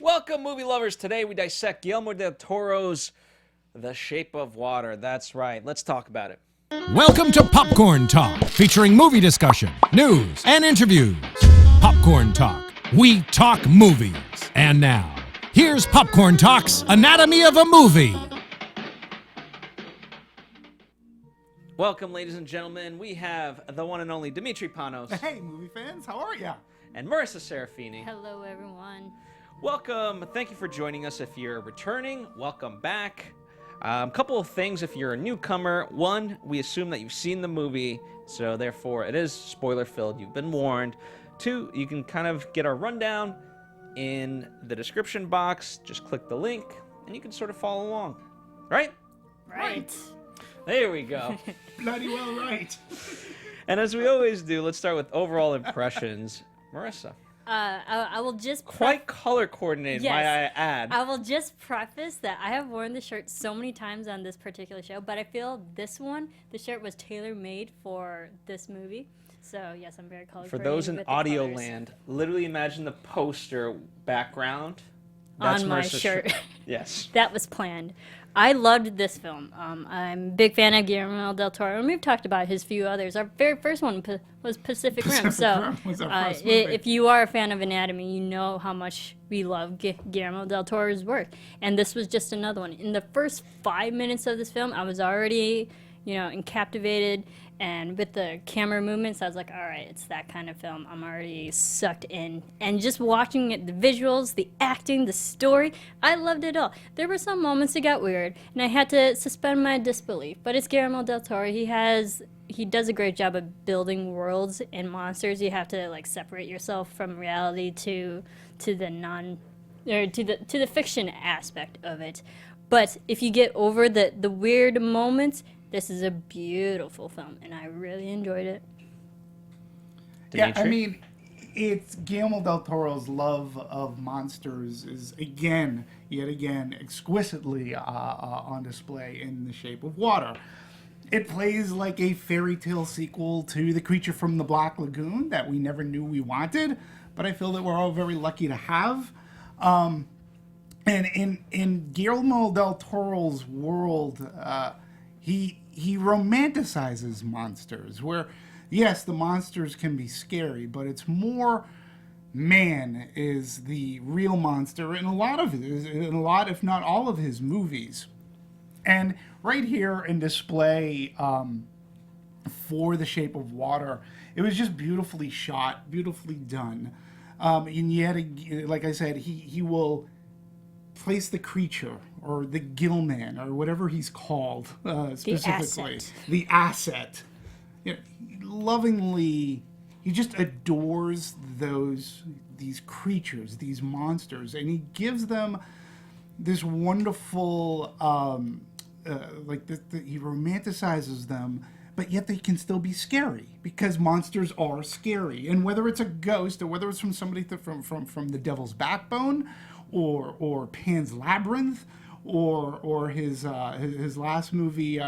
Welcome, movie lovers. Today we dissect Guillermo del Toro's The Shape of Water. That's right. Let's talk about it. Welcome to Popcorn Talk, featuring movie discussion, news, and interviews. Popcorn Talk. We talk movies. And now, here's Popcorn Talk's Anatomy of a Movie. Welcome, ladies and gentlemen. We have the one and only Dimitri Panos. Hey, movie fans, how are ya? And Marisa Serafini. Hello, everyone. Welcome. Thank you for joining us. If you're returning, welcome back. A couple of things if you're a newcomer. One, we assume that you've seen the movie, so therefore it is spoiler-filled. You've been warned. Two, you can kind of get our rundown in the description box. Just click the link, and you can sort of follow along. Right? Right. There we go. Bloody well right. And as we always do, let's start with overall impressions. Marisa. I will just Quite color coordinated, Yes. might I add. I will just preface that I have worn the shirt so many times on this particular show, but I feel this one, the shirt was tailor-made for this movie. So yes, I'm very color For coordinated those in with the audio colors. land, literally imagine the poster background. On my Marissa's shirt. Yes. That was planned. I loved this film. I'm a big fan of Guillermo del Toro, and we've talked about his few others. Our very first one was Pacific Rim. Pacific So, Rim was our first movie. if you are a fan of Anatomy, you know how much we love Guillermo del Toro's work. And this was just another one. In the first 5 minutes of this film, I was already, captivated. And with the camera movements, I was like, all right, it's that kind of film. I'm already sucked in. And just watching it, the visuals, the acting, the story, I loved it all. There were some moments that got weird, and I had to suspend my disbelief. But it's Guillermo del Toro. He does a great job of building worlds and monsters. You have to separate yourself from reality to the fiction aspect of it. But if you get over the weird moments, this is a beautiful film, and I really enjoyed it. Yeah, I Dimitri? mean, it's Guillermo del Toro's love of monsters is yet again, exquisitely on display in The Shape of Water. It plays like a fairy tale sequel to The Creature from the Black Lagoon that we never knew we wanted, but I feel that we're all very lucky to have. And in Guillermo del Toro's world, he romanticizes monsters, where yes, the monsters can be scary, but it's more man is the real monster in a lot, if not all of his movies. And right here in display for The Shape of Water, it was just beautifully shot, beautifully done. And yet, like I said, he will place the creature or the gill man or whatever he's called specifically, the asset. Lovingly, he just adores these creatures, these monsters, and he gives them this wonderful he romanticizes them, but yet they can still be scary because monsters are scary. And whether it's a ghost or whether it's from somebody from the Devil's Backbone, or Pan's Labyrinth, or his last movie.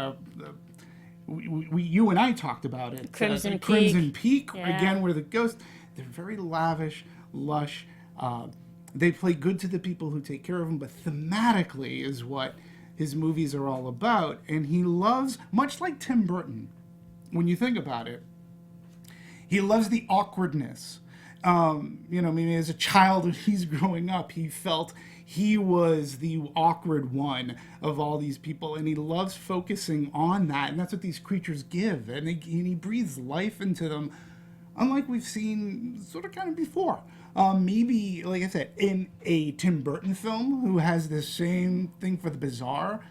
You and I talked about it. Crimson Peak. Crimson Peak, Yeah. again, where the ghost. They're very lavish, lush. They play good to the people who take care of them, but thematically is what his movies are all about. And he loves, much like Tim Burton, when you think about it, he loves the awkwardness. Maybe as a child when he's growing up, he felt he was the awkward one of all these people, and he loves focusing on that, and that's what these creatures give, and he breathes life into them, unlike we've seen sort of kind of before. Maybe, like I said, in a Tim Burton film who has the same thing for the bizarre,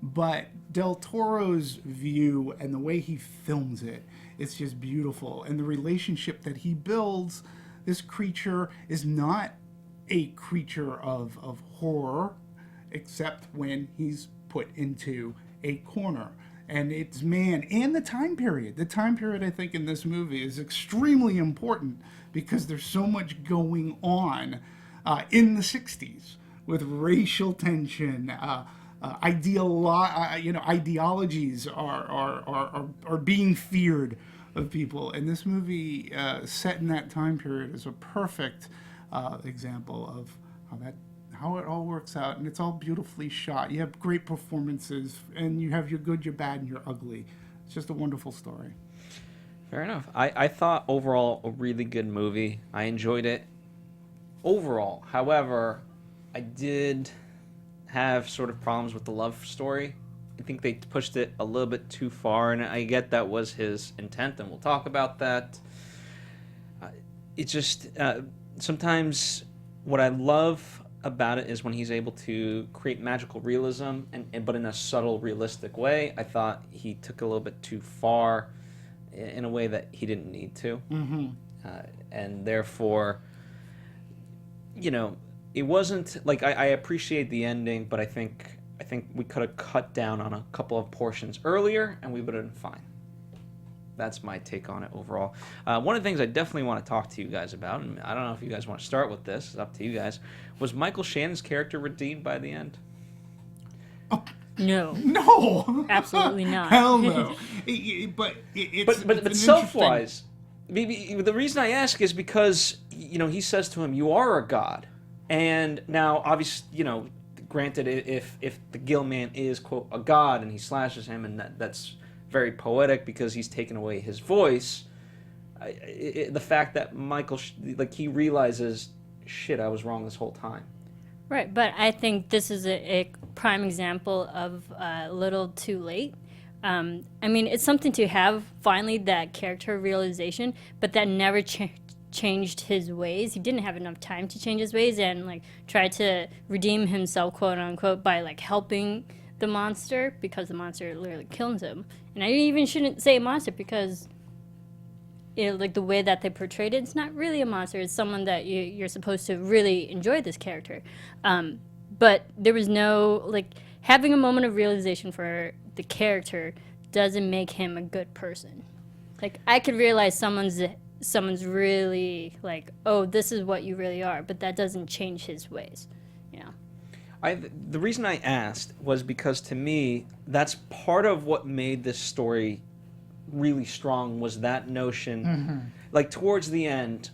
but Del Toro's view and the way he films it, it's just beautiful, and the relationship that he builds. This creature is not a creature of horror, except when he's put into a corner. And it's man, and the time period. The time period, I think, in this movie is extremely important because there's so much going on in the 60s with racial tension. Ideologies are being feared of people, and this movie set in that time period is a perfect example of how that how it all works out, and it's all beautifully shot. You have great performances, and you have your good, your bad, and your ugly. It's just a wonderful story. Fair enough. I thought overall a really good movie. I enjoyed it overall. However, I did have sort of problems with the love story. I think they pushed it a little bit too far, and I get that was his intent, and we'll talk about that. It's just sometimes what I love about it is when he's able to create magical realism, but in a subtle, realistic way. I thought he took it a little bit too far in a way that he didn't need to. Mm-hmm. And therefore, it wasn't like I appreciate the ending, but I think we could have cut down on a couple of portions earlier, and we would have been fine. That's my take on it overall. One of the things I definitely want to talk to you guys about, and I don't know if you guys want to start with this, it's up to you guys, was Michael Shannon's character redeemed by the end? No. No! Absolutely not. Hell no. But self-wise, the reason I ask is because, he says to him, you are a god. And now, obviously, granted, if the Gill Man is, quote, a god, and he slashes him, and that's very poetic because he's taken away his voice, the fact that Michael, he realizes, shit, I was wrong this whole time. Right, but I think this is a prime example of a little too late. I mean, it's something to have, finally, that character realization, but that never changed his ways. He didn't have enough time to change his ways and, try to redeem himself, quote-unquote, by, helping the monster, because the monster literally kills him. And I even shouldn't say monster because, the way that they portrayed it, it's not really a monster. It's someone that you're supposed to really enjoy this character. But there was no, having a moment of realization for the character doesn't make him a good person. I could realize someone's really oh, this is what you really are, but that doesn't change his ways. The reason I asked was because to me, that's part of what made this story really strong, was that notion. Mm-hmm. Towards the end,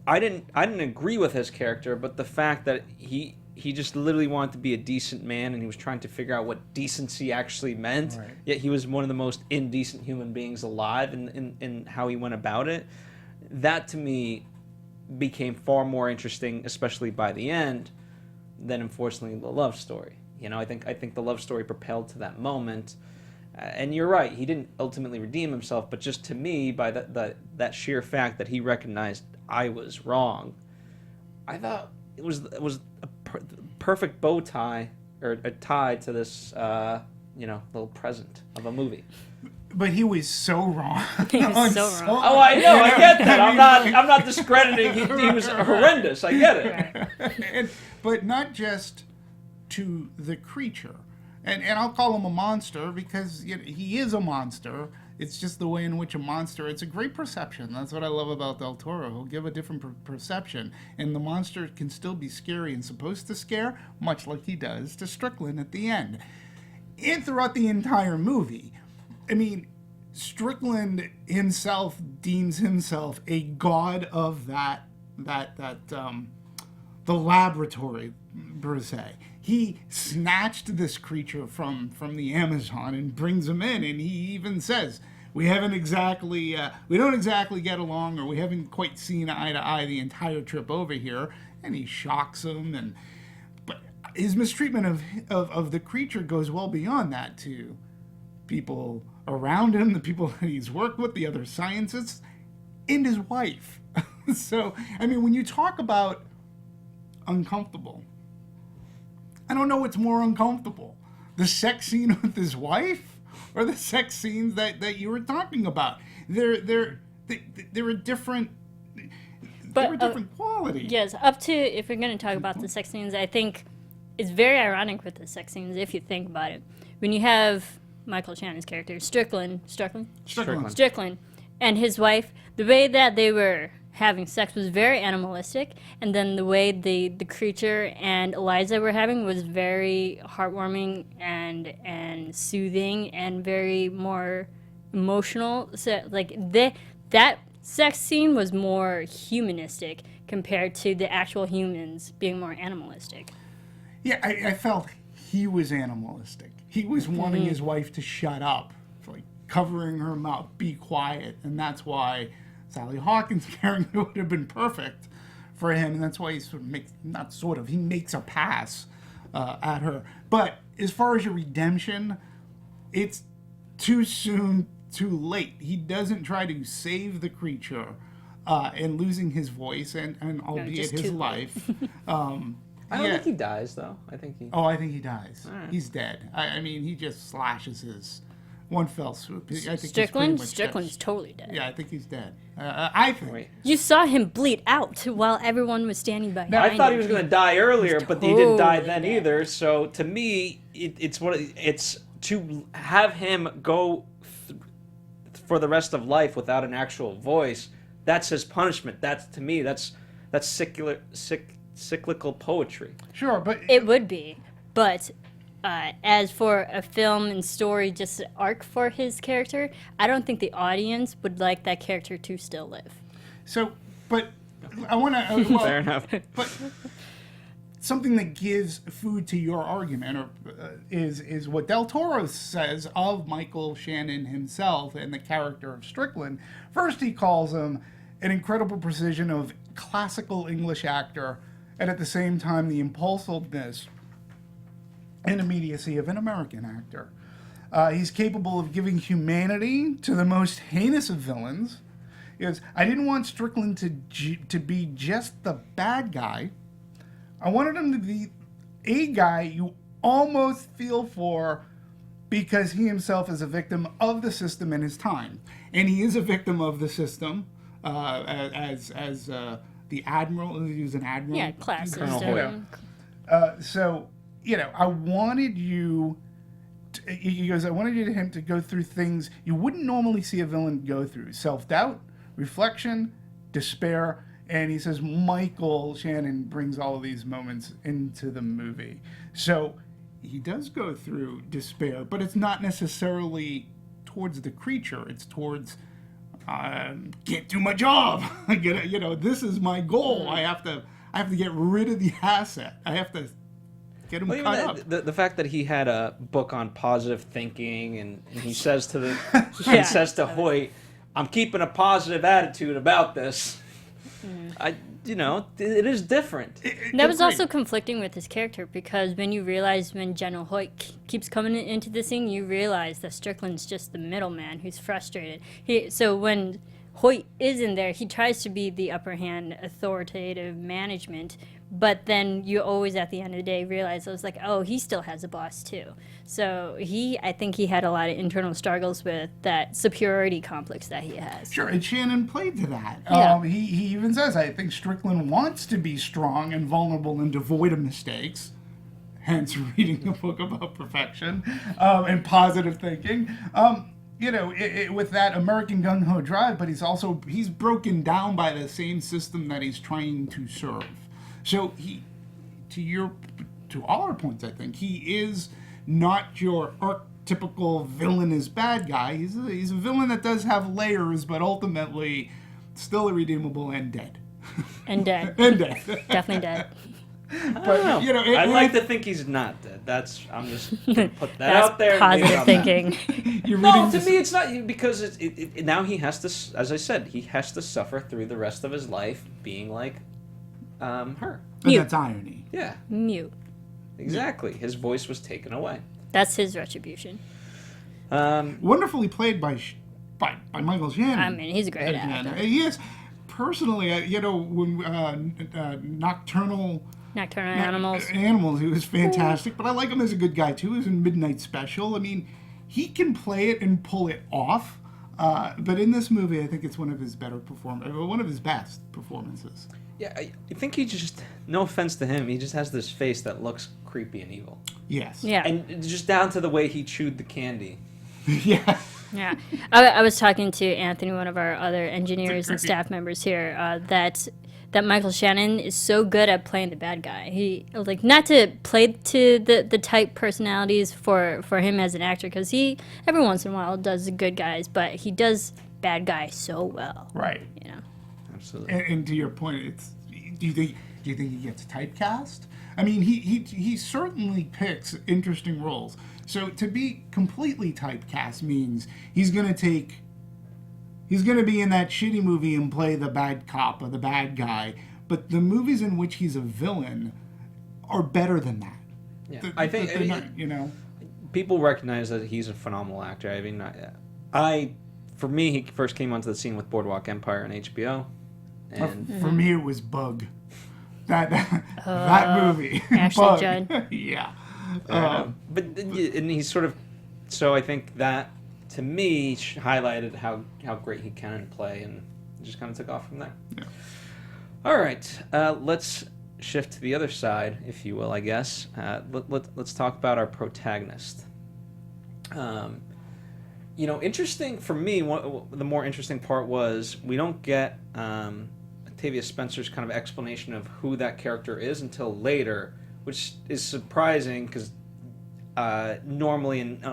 I didn't agree with his character, but the fact that he just literally wanted to be a decent man, and he was trying to figure out what decency actually meant. Right. Yet he was one of the most indecent human beings alive in how he went about it. That to me became far more interesting, especially by the end, than unfortunately the love story. I think the love story propelled to that moment. And you're right, he didn't ultimately redeem himself, but just to me, by that sheer fact that he recognized I was wrong, I thought it was a perfect bow tie, or a tie to this little present of a movie. But he was so wrong. He was so wrong. Oh, I know, I get that. I'm not discrediting. He was horrendous. I get it. But not just to the creature. And I'll call him a monster because he is a monster. It's just the way in which a monster, it's a great perception. That's what I love about Del Toro. He'll give a different perception. And the monster can still be scary and supposed to scare, much like he does to Strickland at the end. And throughout the entire movie. I mean, Strickland himself deems himself a god of the laboratory, per se. He snatched this creature from the Amazon and brings him in, and he even says, we don't exactly get along, or we haven't quite seen eye to eye the entire trip over here, and he shocks him, but his mistreatment of the creature goes well beyond that to people around him, the people that he's worked with, the other scientists, and his wife. So, I mean, when you talk about uncomfortable, I don't know what's more uncomfortable, the sex scene with his wife or the sex scenes that you were talking about. They're a different. They're a different quality. Yes, up to, if we're going to talk about the sex scenes, I think it's very ironic with the sex scenes if you think about it. When you have Michael Shannon's character, Strickland, and his wife, the way that they were having sex was very animalistic, and then the way the creature and Eliza were having was very heartwarming and soothing and very more emotional. So that sex scene was more humanistic compared to the actual humans being more animalistic. Yeah, I felt he was animalistic. He was wanting his wife to shut up, like covering her mouth, be quiet, and that's why Sally Hawkins' character would have been perfect for him, and that's why he sort of he makes a pass at her. But as far as your redemption, it's too soon, too late. He doesn't try to save the creature and losing his voice and albeit just his too life. I don't think he dies, though. I think he... Oh, I think he dies. Right. He's dead. I mean, he just slashes his one fell swoop. I think Strickland's totally dead. Yeah, I think he's dead. I think. Wait. You saw him bleed out while everyone was standing behind I thought he him. was going to die earlier, but he didn't die totally then dead. either. So to me, it's to have him go for the rest of life without an actual voice. That's his punishment. That's cyclical poetry. Sure, but It would be, but as for a film and story, just an arc for his character, I don't think the audience would like that character to still live. so, but I want to. Fair enough. But something that gives food to your argument is what Del Toro says of Michael Shannon himself and the character of Strickland. First, he calls him an incredible precision of classical English actor, and at the same time, the impulsiveness and immediacy of an American actor. He's capable of giving humanity to the most heinous of villains. He goes, I didn't want Strickland to be just the bad guy. I wanted him to be a guy you almost feel for because he himself is a victim of the system in his time. And he is a victim of the system as the admiral. He was an admiral. Yeah, class Colonel system. So, I wanted you... He goes, I wanted him to go through things you wouldn't normally see a villain go through. Self-doubt, reflection, despair. And he says Michael Shannon brings all of these moments into the movie. So he does go through despair, but it's not necessarily towards the creature. It's towards, can't do my job. This is my goal. I have to get rid of the asset. I have to get him caught up. The fact that he had a book on positive thinking, and he says to the Yeah. says to Hoyt, "I'm keeping a positive attitude about this." It is different. That was also conflicting with his character, because when you realize when General Hoyt keeps coming into the scene, you realize that Strickland's just the middleman who's frustrated. So when Hoyt is in there, he tries to be the upper hand, authoritative management, but then you always, at the end of the day, realize I was like, oh, he still has a boss too. So I think he had a lot of internal struggles with that superiority complex that he has. Sure, and Shannon played to that. Yeah. He even says, I think Strickland wants to be strong and vulnerable and devoid of mistakes, hence reading a book about perfection and positive thinking. With that American gung-ho drive, but he's broken down by the same system that he's trying to serve. So to all our points, I think, he is not your archetypical villainous bad guy. He's a villain that does have layers, but ultimately still irredeemable and dead. And dead. And dead. Definitely dead. But, I'd like to think he's not dead. I'm just gonna put that out there. and leave it Positive on thinking. you're that. No, reading to me it's not, because now he has to, as I said, he has to suffer through the rest of his life being like her. and that's irony. Yeah, Mute. exactly. His voice was taken away. That's his retribution. Wonderfully played by Michael Shannon. I mean, he's a great actor. He is. Personally, when Nocturnal Animals, he was fantastic, but I like him as a good guy too. He was in Midnight Special. I mean, he can play it and pull it off. But in this movie, I think it's one of his best performances. Yeah, I think he just, no offense to him, he just has this face that looks creepy and evil. Yes. Yeah. And just down to the way he chewed the candy. Yeah. Yeah, I was talking to Anthony, one of our other engineers and creepy. staff members here, that Michael Shannon is so good at playing the bad guy. He not to play to the type personalities for him as an actor, because he every once in a while does the good guys, but he does bad guys so well. Right. Absolutely. And to your point, Do you think he gets typecast? I mean, he certainly picks interesting roles. So to be completely typecast means he's going to be in that shitty movie and play the bad cop or the bad guy. But the movies in which he's a villain are better than that. Yeah. I think people recognize that he's a phenomenal actor. I mean, for me, he first came onto the scene with Boardwalk Empire on HBO, and for me, it was Bug. That movie. Ashley Bug. Judd. Yeah. And he's sort of, so I think that to me highlighted how great he can play, and just kind of took off from there. Yeah. All right, let's shift to the other side, if you will, I guess. Let's talk about our protagonist. Interesting for me, the more interesting part was we don't get Octavia Spencer's kind of explanation of who that character is until later, which is surprising because normally in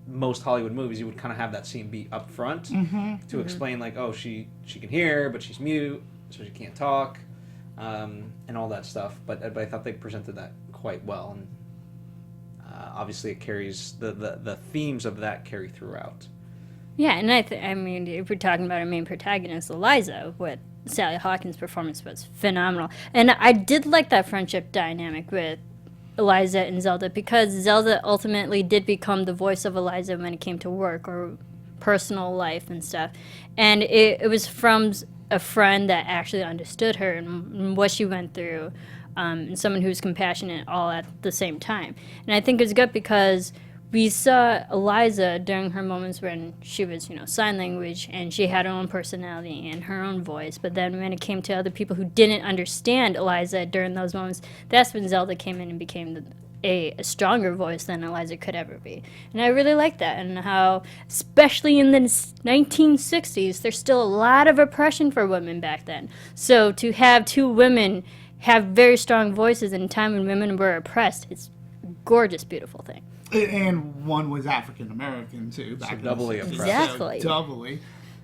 most Hollywood movies you would kind of have that scene be up front to explain like, oh, she can hear, but she's mute, so she can't talk, and all that stuff. But I thought they presented that quite well, and obviously it carries the themes of that carry throughout. Yeah, and I mean, if we're talking about our main protagonist, Eliza, what Sally Hawkins' performance was phenomenal. And I did like that friendship dynamic with Eliza and Zelda, because Zelda ultimately did become the voice of Eliza when it came to work or personal life and stuff. And it was from a friend that actually understood her and what she went through, and someone who was compassionate all at the same time. And I think it was good because we saw Eliza during her moments when she was, sign language, and she had her own personality and her own voice. But then when it came to other people who didn't understand Eliza during those moments, that's when Zelda came in and became a stronger voice than Eliza could ever be. And I really like that, and how, especially in the 1960s, there's still a lot of oppression for women back then. So to have two women have very strong voices in a time when women were oppressed, it's a gorgeous, beautiful thing. And one was African American too. So doubly oppressed. Exactly. So doubly.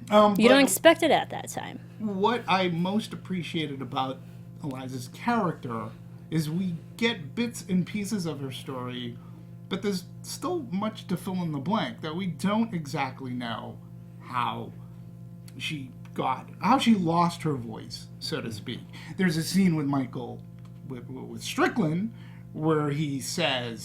You don't expect it at that time. What I most appreciated about Eliza's character is we get bits and pieces of her story, but there's still much to fill in the blank that we don't exactly know how she lost her voice, so to speak. There's a scene with Michael with Strickland where he goes,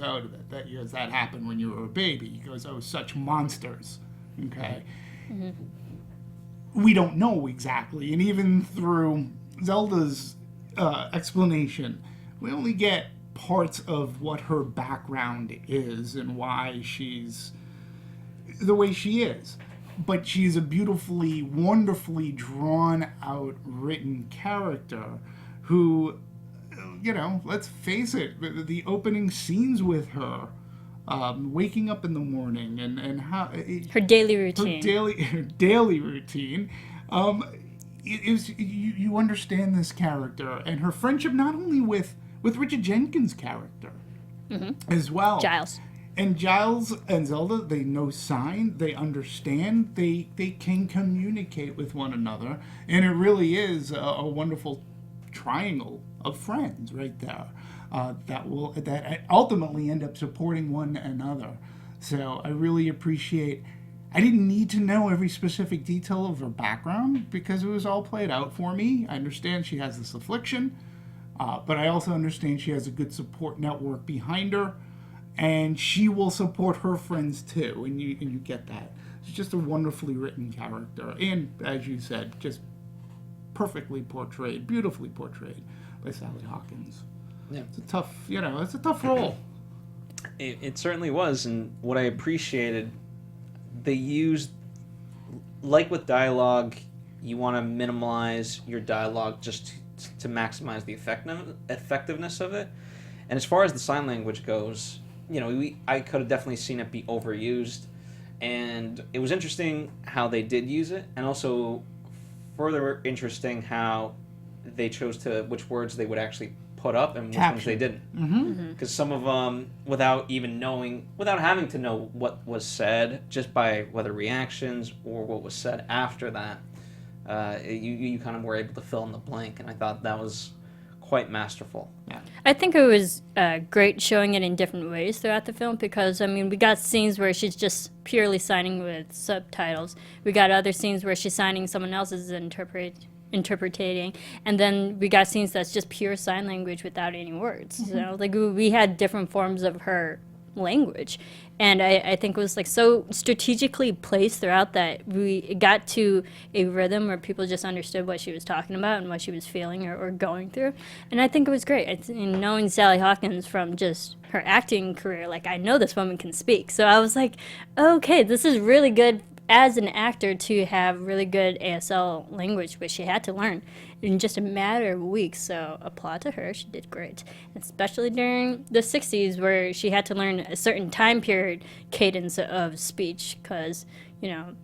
oh, that happened when you were a baby. He goes, oh, such monsters. Okay. Mm-hmm. We don't know exactly. And even through Zelda's explanation, we only get parts of what her background is and why she's the way she is. But she's a beautifully, wonderfully drawn out, written character who, let's face it, the opening scenes with her, waking up in the morning and how her daily routine. Her daily routine. You understand this character and her friendship not only with Richard Jenkins' character as well. Giles. And Giles and Zelda, they know sign, they understand, they can communicate with one another, and it really is a wonderful triangle of friends right there that ultimately end up supporting one another. So I really appreciate. I didn't need to know every specific detail of her background because it was all played out for me. I understand she has this affliction, but I also understand she has a good support network behind her, and she will support her friends too. And you get that. It's just a wonderfully written character, and as you said, just perfectly portrayed, beautifully portrayed by Sally Hawkins. Yeah. It's a tough role. It certainly was, and what I appreciated, they used, like with dialogue, you want to minimize your dialogue just to maximize the effectiveness of it. And as far as the sign language goes, I could have definitely seen it be overused, and it was interesting how they did use it, and also further interesting how they chose which words they would actually put up and which ones they didn't. Because some of them, without having to know what was said, just by whether reactions or what was said after that, you kind of were able to fill in the blank, and I thought that was quite masterful. Yeah. I think it was great showing it in different ways throughout the film because, I mean, we got scenes where she's just purely signing with subtitles. We got other scenes where she's signing someone else's interpreting, and then we got scenes that's just pure sign language without any words. So, like, we had different forms of her language. And I think it was like so strategically placed throughout that we got to a rhythm where people just understood what she was talking about and what she was feeling or going through. And I think it was great. And knowing Sally Hawkins from just her acting career, like I know this woman can speak. So I was like, okay, this is really good as an actor to have really good ASL language, which she had to learn in just a matter of weeks. So applaud to her. She did great, especially during the 60s where she had to learn a certain time period cadence of speech because, you know,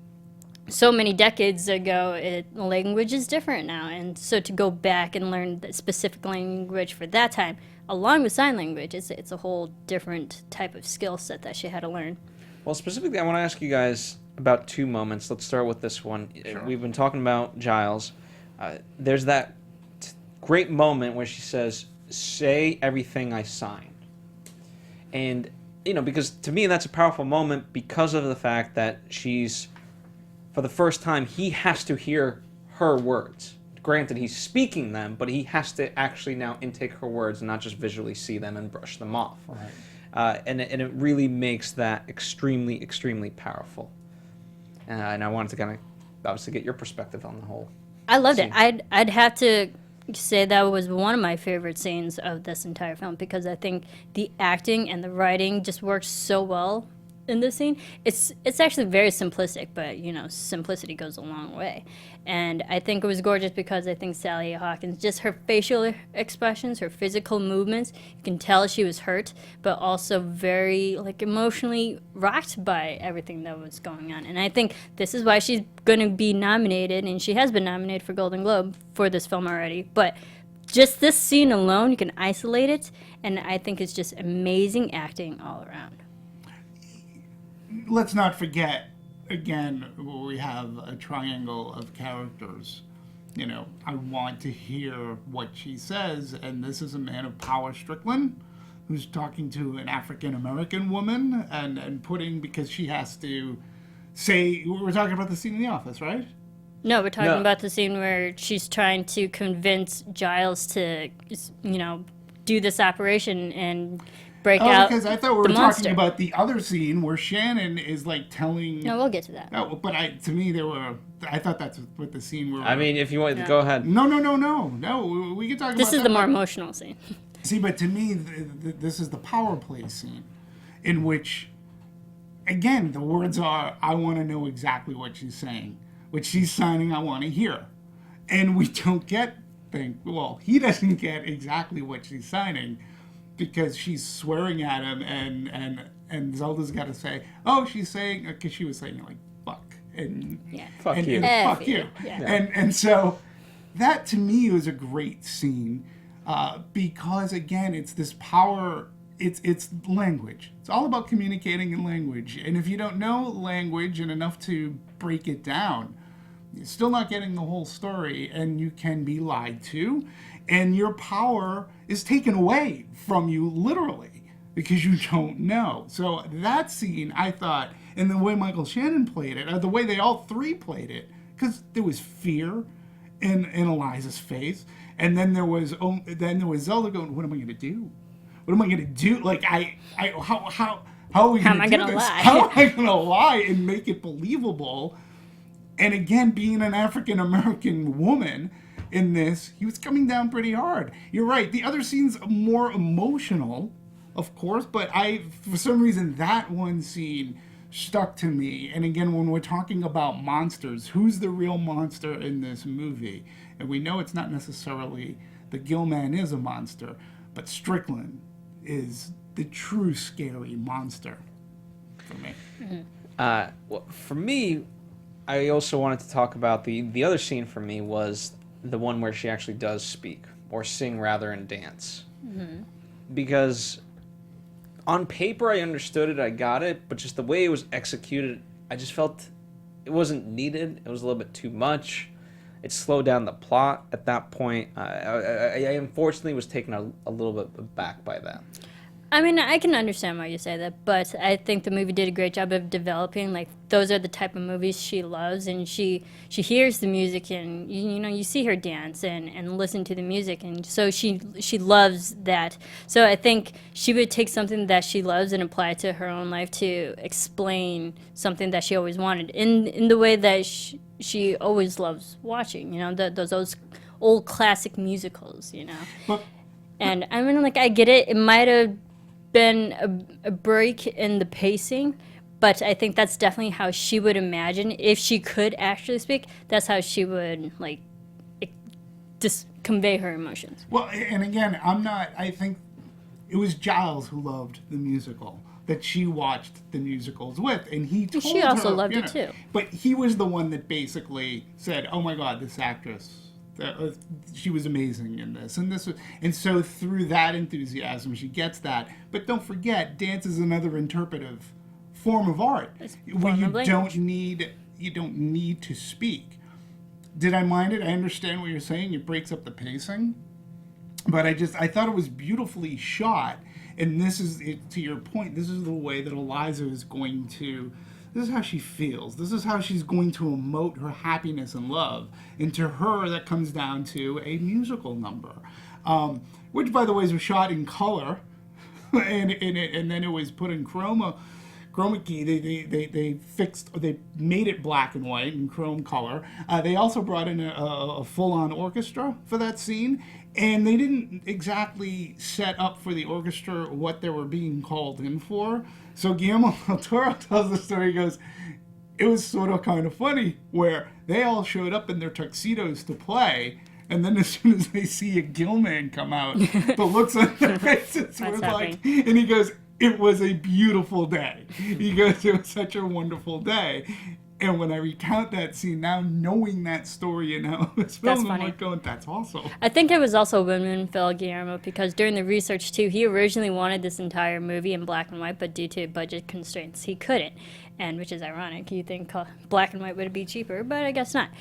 so many decades ago, language is different now. And so to go back and learn the specific language for that time, along with sign language, it's a whole different type of skill set that she had to learn. Well, specifically, I want to ask you guys about two moments. Let's start with this one. Sure. We've been talking about Giles. There's that great moment where she says, "Say everything I sign." And, you know, because to me that's a powerful moment because of the fact that she's, for the first time, he has to hear her words. Granted, he's speaking them, but he has to actually now intake her words and not just visually see them and brush them off. Right. And it really makes that extremely, extremely powerful. And I wanted to kind of obviously get your perspective on the whole. I loved it. I'd have to say that was one of my favorite scenes of this entire film because I think the acting and the writing just works so well in this scene. It's actually very simplistic, but you know, simplicity goes a long way. And I think it was gorgeous because I think Sally Hawkins, just her facial expressions, her physical movements, you can tell she was hurt, but also very like emotionally rocked by everything that was going on. And I think this is why she's going to be nominated, and she has been nominated for Golden Globe for this film already. But just this scene alone, you can isolate it, and I think it's just amazing acting all around. Let's not forget, again, we have a triangle of characters. You know, I want to hear what she says, and this is a man of power, Strickland, who's talking to an African-American woman and putting, because she has to say, we're talking about the scene in the office, right? No, we're talking No. about the scene where she's trying to convince Giles to, you know, do this operation and break out Because I thought we were the talking monster. about the other scene where Shannon is like telling. No, we'll get to that. Oh, but to me, I thought that's what the scene where. I mean, if you want to go ahead. No. We can talk about This is that, the more but- emotional scene. See, but to me, this is the power play scene, in which, again, the words are, "I want to know exactly what she's saying, what she's signing. I want to hear," and we don't get. He doesn't get exactly what she's signing, because she's swearing at him, and Zelda's got to say, "Oh, she's saying," because she was saying like "fuck" and Yeah. Fuck and, you. and F fuck you. you. Yeah. And so that to me was a great scene because again it's this power, it's language. It's all about communicating in language, and if you don't know language and enough to break it down, you're still not getting the whole story, and you can be lied to, and your power is taken away from you literally because you don't know. So that scene, I thought, and the way Michael Shannon played it, or the way they all three played it, because there was fear in Eliza's face, and then there was Zelda going, "What am I going to do? What am I going to do? Like how are we How going am I to do gonna this? lie?" How am I going to lie and make it believable?" And again, being an African American woman in this, he was coming down pretty hard. You're right. The other scene's more emotional, of course, but for some reason, that one scene stuck to me. And again, when we're talking about monsters, who's the real monster in this movie? And we know it's not necessarily the Gill Man is a monster, but Strickland is the true scary monster for me. Well, for me, I also wanted to talk about the other scene for me was the one where she actually does speak, or sing rather, and dance. Because on paper I understood it, I got it, but just the way it was executed, I just felt it wasn't needed. It was a little bit too much. it slowed down the plot at that point. I unfortunately was taken a little bit aback by that. I mean, I can understand why you say that, but I think the movie did a great job of developing, like, those are the type of movies she loves, and she hears the music, and, you know, you see her dance and listen to the music, and so she loves that. So I think she would take something that she loves and apply it to her own life to explain something that she always wanted, in the way that she always loves watching, you know, those old classic musicals, you know. But And I mean, like, I get it. It might have been a break in the pacing, but I think that's definitely how she would imagine, if she could actually speak, that's how she would, like, just convey her emotions. Well, and again, I think it was Giles who loved the musical that she watched the musicals with, and he told her. She also loved you it know, too. But he was the one that basically said, "Oh my God, this actress, she was amazing in this," and so through that enthusiasm, she gets that. But don't forget, dance is another interpretive form of art where you don't need to speak. Did I mind it? I understand what you're saying. It breaks up the pacing. But I thought it was beautifully shot. And this is, to your point, this is the way that Eliza is going to, this is how she feels. This is how she's going to emote her happiness and love. And to her, that comes down to a musical number. Which, by the way, was shot in color. and then it was put in chroma key. They made it black and white in chrome color. They also brought in a full-on orchestra for that scene, and they didn't exactly set up for the orchestra what they were being called in for. So Guillermo del Toro tells the story. He goes, it was sort of kind of funny where they all showed up in their tuxedos to play, and then as soon as they see a Gilman come out, the looks on their faces were like, and he goes, it was a beautiful day. He goes, it was such a wonderful day. And when I recount that scene now, knowing that story and how it was filmed, I'm like going, that's awesome. I think it was also win-win for Guillermo, because during the research too, he originally wanted this entire movie in black and white, but due to budget constraints, he couldn't. And which is ironic. You think black and white would be cheaper, but I guess not.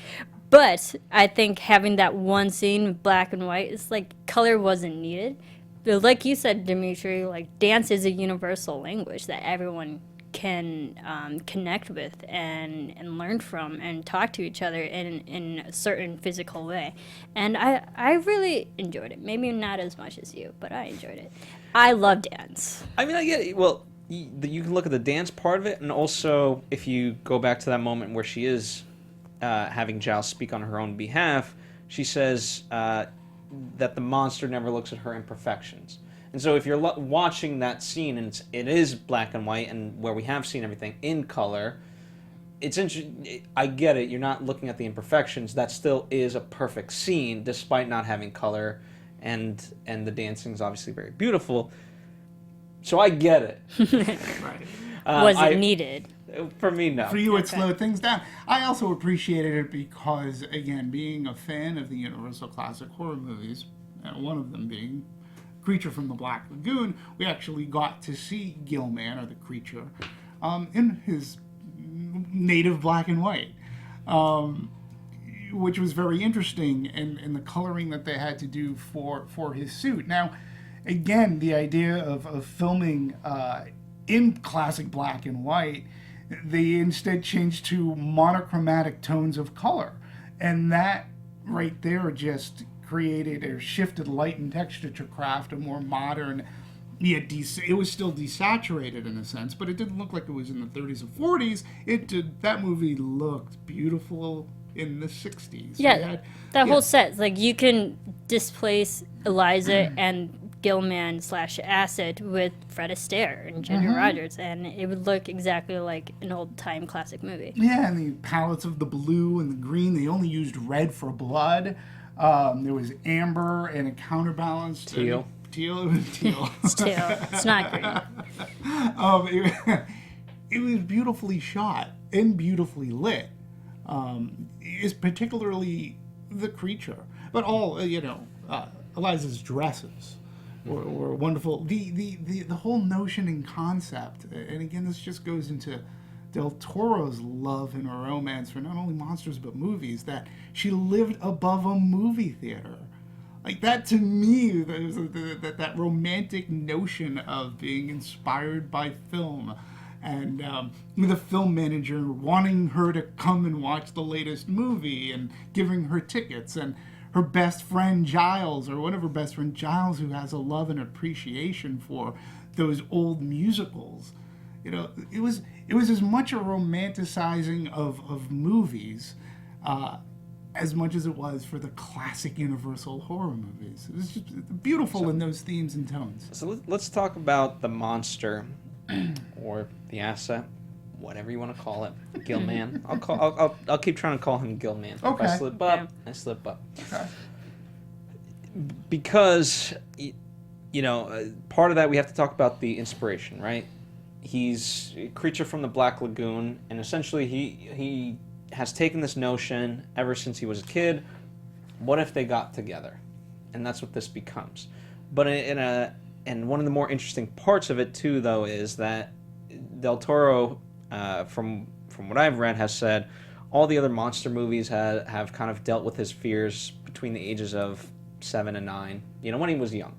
But I think having that one scene with black and white, it's like color wasn't needed. But like you said, Dimitri, like, dance is a universal language that everyone can connect with and learn from and talk to each other in a certain physical way. And I really enjoyed it. Maybe not as much as you, but I enjoyed it. I love dance. I mean, I get it. Well, you can look at the dance part of it, and also if you go back to that moment where she is having Giles speak on her own behalf, she says that the monster never looks at her imperfections. And so if you're watching that scene and it is black and white, and where we have seen everything in color, it's interesting. I get it. You're not looking at the imperfections. That still is a perfect scene, despite not having color, and the dancing is obviously very beautiful. So I get it. Right. Was it needed? For me, no. For you, it slowed things down. I also appreciated it because, again, being a fan of the Universal Classic horror movies, one of them being Creature from the Black Lagoon, we actually got to see Gilman, or the creature, in his native black and white, which was very interesting, and the coloring that they had to do for his suit. Now, again, the idea of filming in classic black and white, they instead changed to monochromatic tones of color, and that right there just created or shifted light and texture to craft a more modern, yet it was still desaturated in a sense, but it didn't look like it was in the 30s or 40s. That movie looked beautiful in the 60s. Yeah, whole set, like, you can displace Eliza and Gilman / Acid with Fred Astaire and Ginger Rogers, and it would look exactly like an old-time classic movie. Yeah, and the palettes of the blue and the green, they only used red for blood. There was amber and a counterbalance. Teal. It was teal. It's teal. It's not green. It was beautifully shot and beautifully lit. Is particularly the creature, but all Eliza's dresses were wonderful. The whole notion and concept, and again, this just goes into Del Toro's love and romance for not only monsters but movies, that she lived above a movie theater. Like, that to me, that romantic notion of being inspired by film, and the film manager wanting her to come and watch the latest movie and giving her tickets, and her best friend Giles, or one of her best friend Giles, who has a love and appreciation for those old musicals. You know, it was as much a romanticizing of movies as much as it was for the classic Universal horror movies. It was just beautiful in those themes and tones. So let's talk about the monster, or the asset, whatever you want to call it, Gilman. I'll keep trying to call him Gilman. Okay. If I slip up, I slip up. Okay. Because, you know, part of that we have to talk about the inspiration, right? He's a creature from the Black Lagoon, and essentially he has taken this notion ever since he was a kid. What if they got together? And that's what this becomes. But and one of the more interesting parts of it too, though, is that Del Toro, from what I've read, has said all the other monster movies have kind of dealt with his fears between the ages of 7 and 9. You know, when he was young.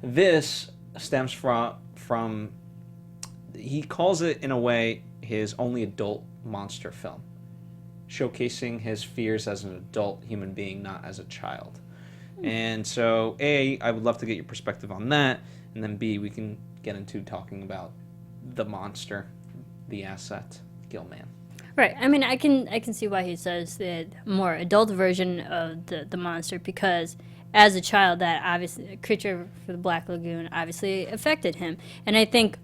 This stems from he calls it, in a way, his only adult monster film, showcasing his fears as an adult human being, not as a child. And so, A, I would love to get your perspective on that, and then B, we can get into talking about the monster, the asset, Gilman. Right. I mean, I can see why he says the more adult version of the monster, because as a child, that obviously, a creature for the Black Lagoon obviously affected him. And I think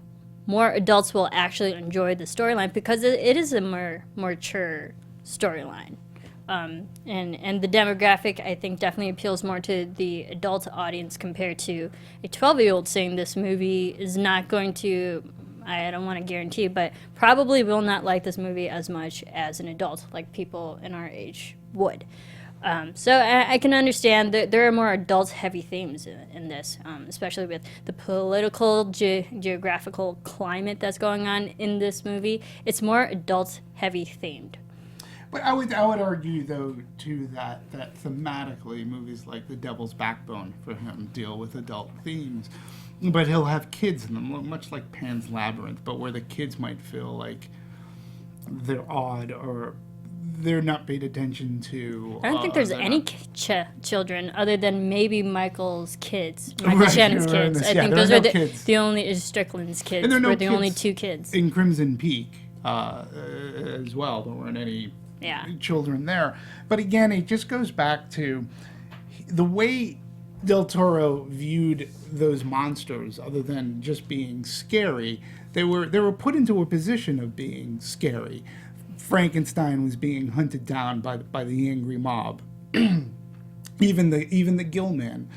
more adults will actually enjoy the storyline because it is a more mature storyline. And the demographic, I think, definitely appeals more to the adult audience compared to a 12-year-old saying this movie is not going to, I don't want to guarantee, but probably will not like this movie as much as an adult, like people in our age would. So I can understand that there are more adult-heavy themes in this, especially with the political, geographical climate that's going on in this movie. It's more adult-heavy themed. But I would argue, though, too, that thematically movies like The Devil's Backbone for him deal with adult themes. But he'll have kids in them, much like Pan's Labyrinth, but where the kids might feel like they're odd or they're not paid attention to. I don't think there's any children other than maybe Michael's kids, Shannon's kids. I think those are the only Strickland's kids. And there are were the only two kids in Crimson Peak as well. There weren't any children there. But again, it just goes back to the way Del Toro viewed those monsters. Other than just being scary, they were put into a position of being scary. Frankenstein was being hunted down by the angry mob. even the Gilman,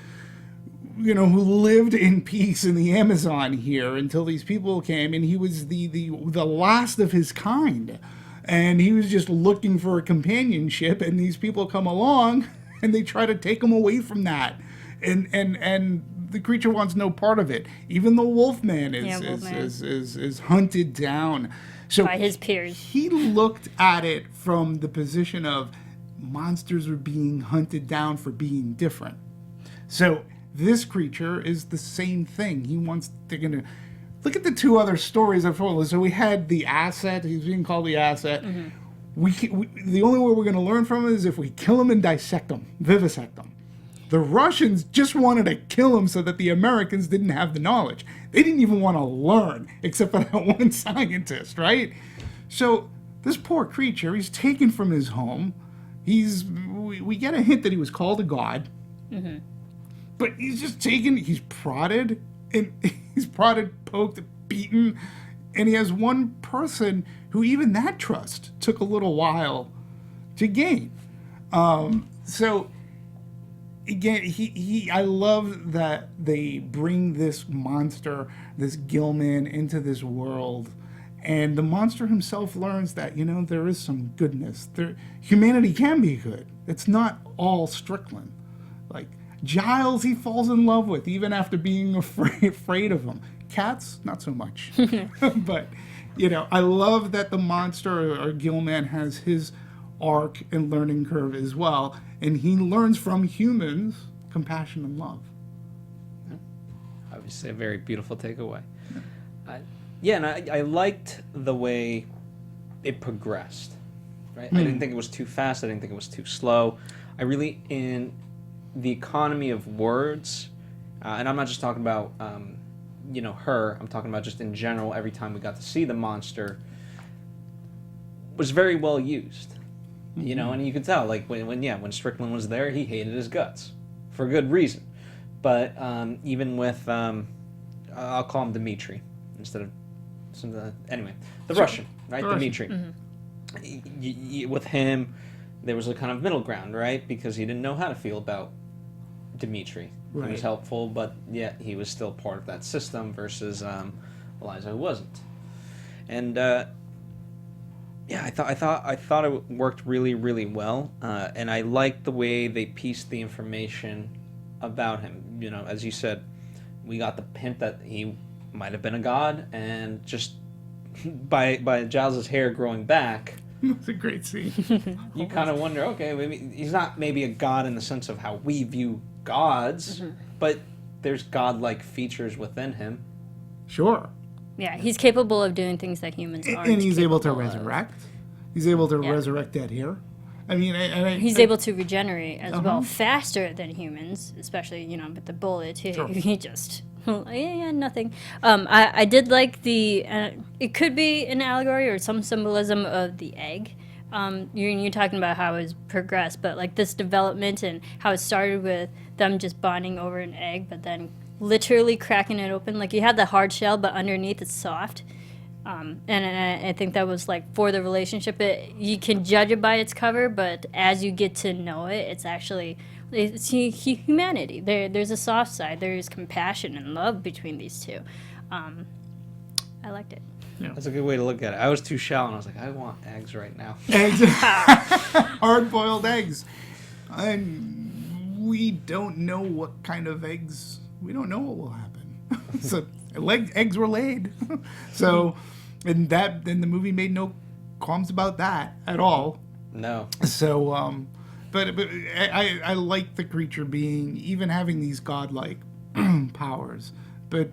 you know, who lived in peace in the Amazon here until these people came, and he was the last of his kind, and he was just looking for a companionship, and these people come along and they try to take him away from that, and the creature wants no part of it. Even the Wolfman is hunted down. So by his peers. He looked at it from the position of monsters are being hunted down for being different. So this creature is the same thing. They're going to look at the two other stories I've told. So we had the asset. He's being called the asset. Mm-hmm. The only way we're going to learn from him is if we kill him and dissect him, vivisect him. The Russians just wanted to kill him so that the Americans didn't have the knowledge. They didn't even want to learn, except for that one scientist, right? So this poor creature, he's taken from his home. We get a hint that he was called a god. Mm-hmm. But he's just taken, he's prodded, poked, beaten, and he has one person who even that trust took a little while to gain. So again, I love that they bring this monster, this Gilman, into this world, and the monster himself learns that, you know, there is some goodness. Humanity can be good. It's not all Strickland. Like, Giles, he falls in love with, even after being afraid of him. Cats, not so much. But, I love that the monster or Gilman has his arc and learning curve as well. And he learns from humans compassion and love. Obviously, a very beautiful takeaway. And I liked the way it progressed. Right? I didn't think it was too fast. I didn't think it was too slow. I really, in the economy of words, and I'm not just talking about, her. I'm talking about just in general. Every time we got to see the monster, was very well used. And you could tell, like when Strickland was there, he hated his guts for good reason. But even with, I'll call him Dimitri instead of anyway, the Russian, right? Dimitri. With him, there was a kind of middle ground, right? Because he didn't know how to feel about Dimitri. Right. He was helpful, but yet he was still part of that system versus Eliza, who wasn't. And I thought it worked really, really well, and I liked the way they pieced the information about him. As you said, we got the hint that he might have been a god, and just by Giles' hair growing back, it's a great scene. You kind of wonder, okay, maybe he's not maybe a god in the sense of how we view gods, but there's godlike features within him. Sure. Yeah, he's capable of doing things that humans aren't. And he's able to resurrect. He's able to resurrect dead hair. I mean, he's able to regenerate as well faster than humans, especially with the bullet. He just nothing. I did like the. It could be an allegory or some symbolism of the egg. You're talking about how it's progressed, but like this development and how it started with them just bonding over an egg, but then literally cracking it open. Like you had the hard shell, but underneath it's soft. And I think that was like for the relationship. You can judge it by its cover, but as you get to know it, it's actually humanity. There's a soft side. There's compassion and love between these two. I liked it. Yeah. That's a good way to look at it. I was too shallow, and I was like, I want eggs right now. Eggs, hard-boiled eggs, and we don't know what kind of eggs. We don't know what will happen. So eggs were laid. So, and the movie made no qualms about that at all. No. So, but I like the creature being, even having these godlike powers, but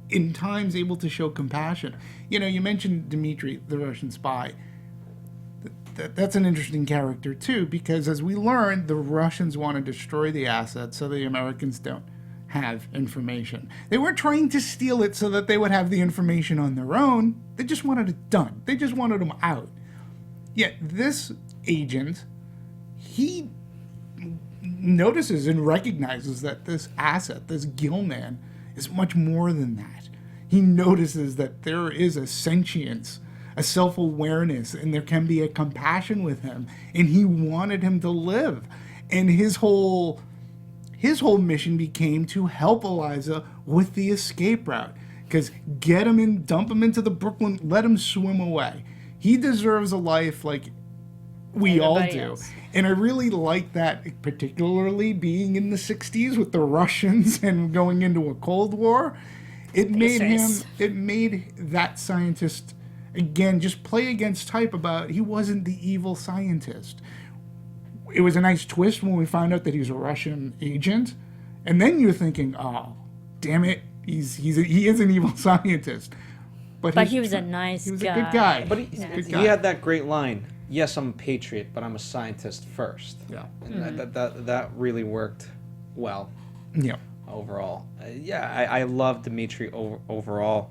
in times able to show compassion. You mentioned Dimitri, the Russian spy. That's an interesting character too, because as we learned, the Russians want to destroy the assets so the Americans don't have information. They weren't trying to steal it so that they would have the information on their own. They just wanted it done. They just wanted them out. Yet this agent, he notices and recognizes that this asset, this Gilman, is much more than that. He notices that there is a sentience, a self-awareness, and there can be a compassion with him, and he wanted him to live. And his whole mission became to help Eliza with the escape route, because get him in, dump him into the Brooklyn, let him swim away. He deserves a life like we all do. Else. And I really like that, particularly being in the 60s with the Russians and going into a Cold War. It made that scientist, again, just play against type about he wasn't the evil scientist. It was a nice twist when we found out that he was a Russian agent. And then you're thinking, oh, damn it, he is an evil scientist. But he was a nice guy. He was a good guy. But he had that great line, yes, I'm a patriot, but I'm a scientist first. Yeah. And that really worked well. Yeah. Overall. I love Dimitri overall.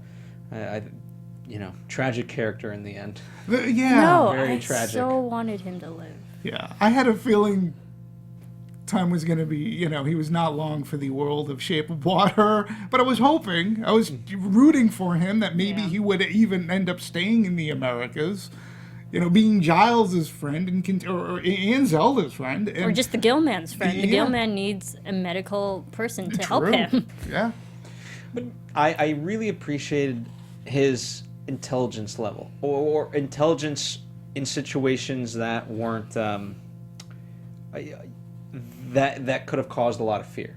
Tragic character in the end. No, Very I tragic. so wanted him to live. Yeah. I had a feeling time was going to be, he was not long for the world of Shape of Water, but I was rooting for him that maybe he would even end up staying in the Americas. Being Giles' friend and Zelda's friend. Or just the Gilman's friend. The Gilman needs a medical person to help him. Yeah. But I really appreciated his intelligence level, or intelligence in situations that weren't, that could have caused a lot of fear,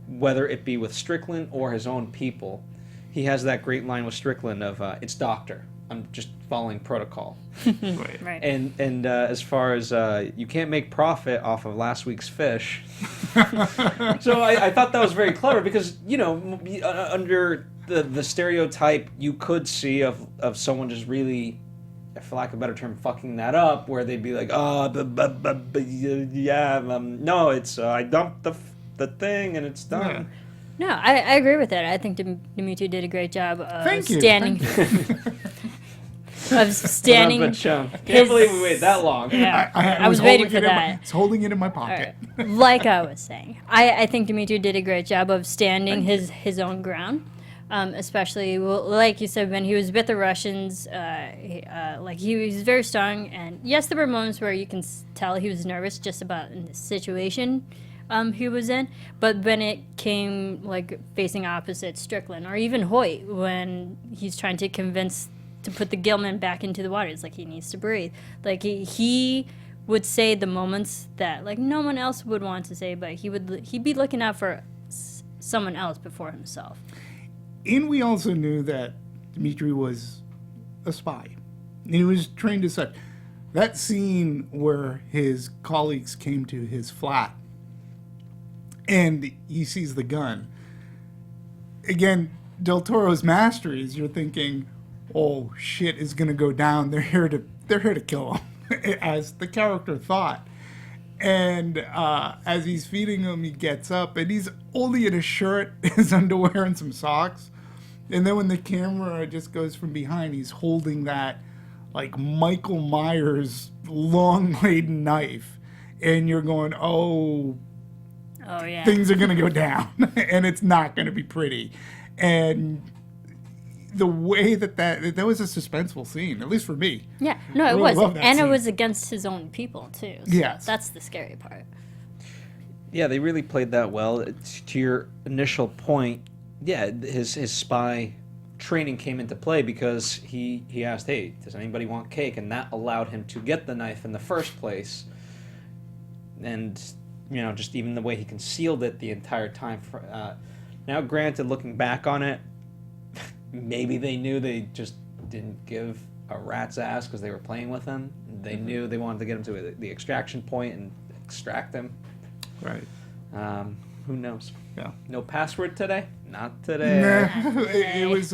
whether it be with Strickland or his own people. He has that great line with Strickland of "It's Doctor. I'm just following protocol." Right. And as far as you can't make profit off of last week's fish, so I thought that was very clever because under the stereotype you could see of someone just really, for lack of a better term, fucking that up, where they'd be like, no, it's I dumped the thing and it's done. Yeah. No, I agree with that. I think Dimitri did a great job of Thank you. standing. Of standing. Can't believe we waited that long. Yeah, I was holding waiting for it in that. I was holding it in my pocket. Right. Like I was saying, I think Dimitri did a great job of standing his own ground, especially like you said when he was with the Russians. He was very strong, and yes, there were moments where you can tell he was nervous just about in the situation he was in. But when it came like facing opposite Strickland or even Hoyt, when he's trying to convince to put the Gilman back into the water, it's like he needs to breathe. Like he would say the moments that like no one else would want to say, but he'd be looking out for someone else before himself. And we also knew that Dimitri was a spy. He was trained as such. That scene where his colleagues came to his flat and he sees the gun. Again, Del Toro's mastery is you're thinking, oh, shit is going to go down. They're here to kill him, as the character thought. And as he's feeding him, he gets up, and he's only in a shirt, his underwear, and some socks. And then when the camera just goes from behind, he's holding that, like, Michael Myers long-blade knife. And you're going, oh yeah, things are going to go down, and it's not going to be pretty. And the way that was a suspenseful scene, at least for me. Yeah, no, it really was, and scene. it was against his own people too. So Yes. that's the scary part. Yeah, they really played that well. To your initial point, yeah, his spy training came into play because he asked, "Hey, does anybody want cake?" And that allowed him to get the knife in the first place. And just even the way he concealed it the entire time. Now, granted, looking back on it, maybe they knew they just didn't give a rat's ass because they were playing with him. They knew they wanted to get him to the extraction point and extract him. Right. Who knows? Yeah. No password today? Not today. It was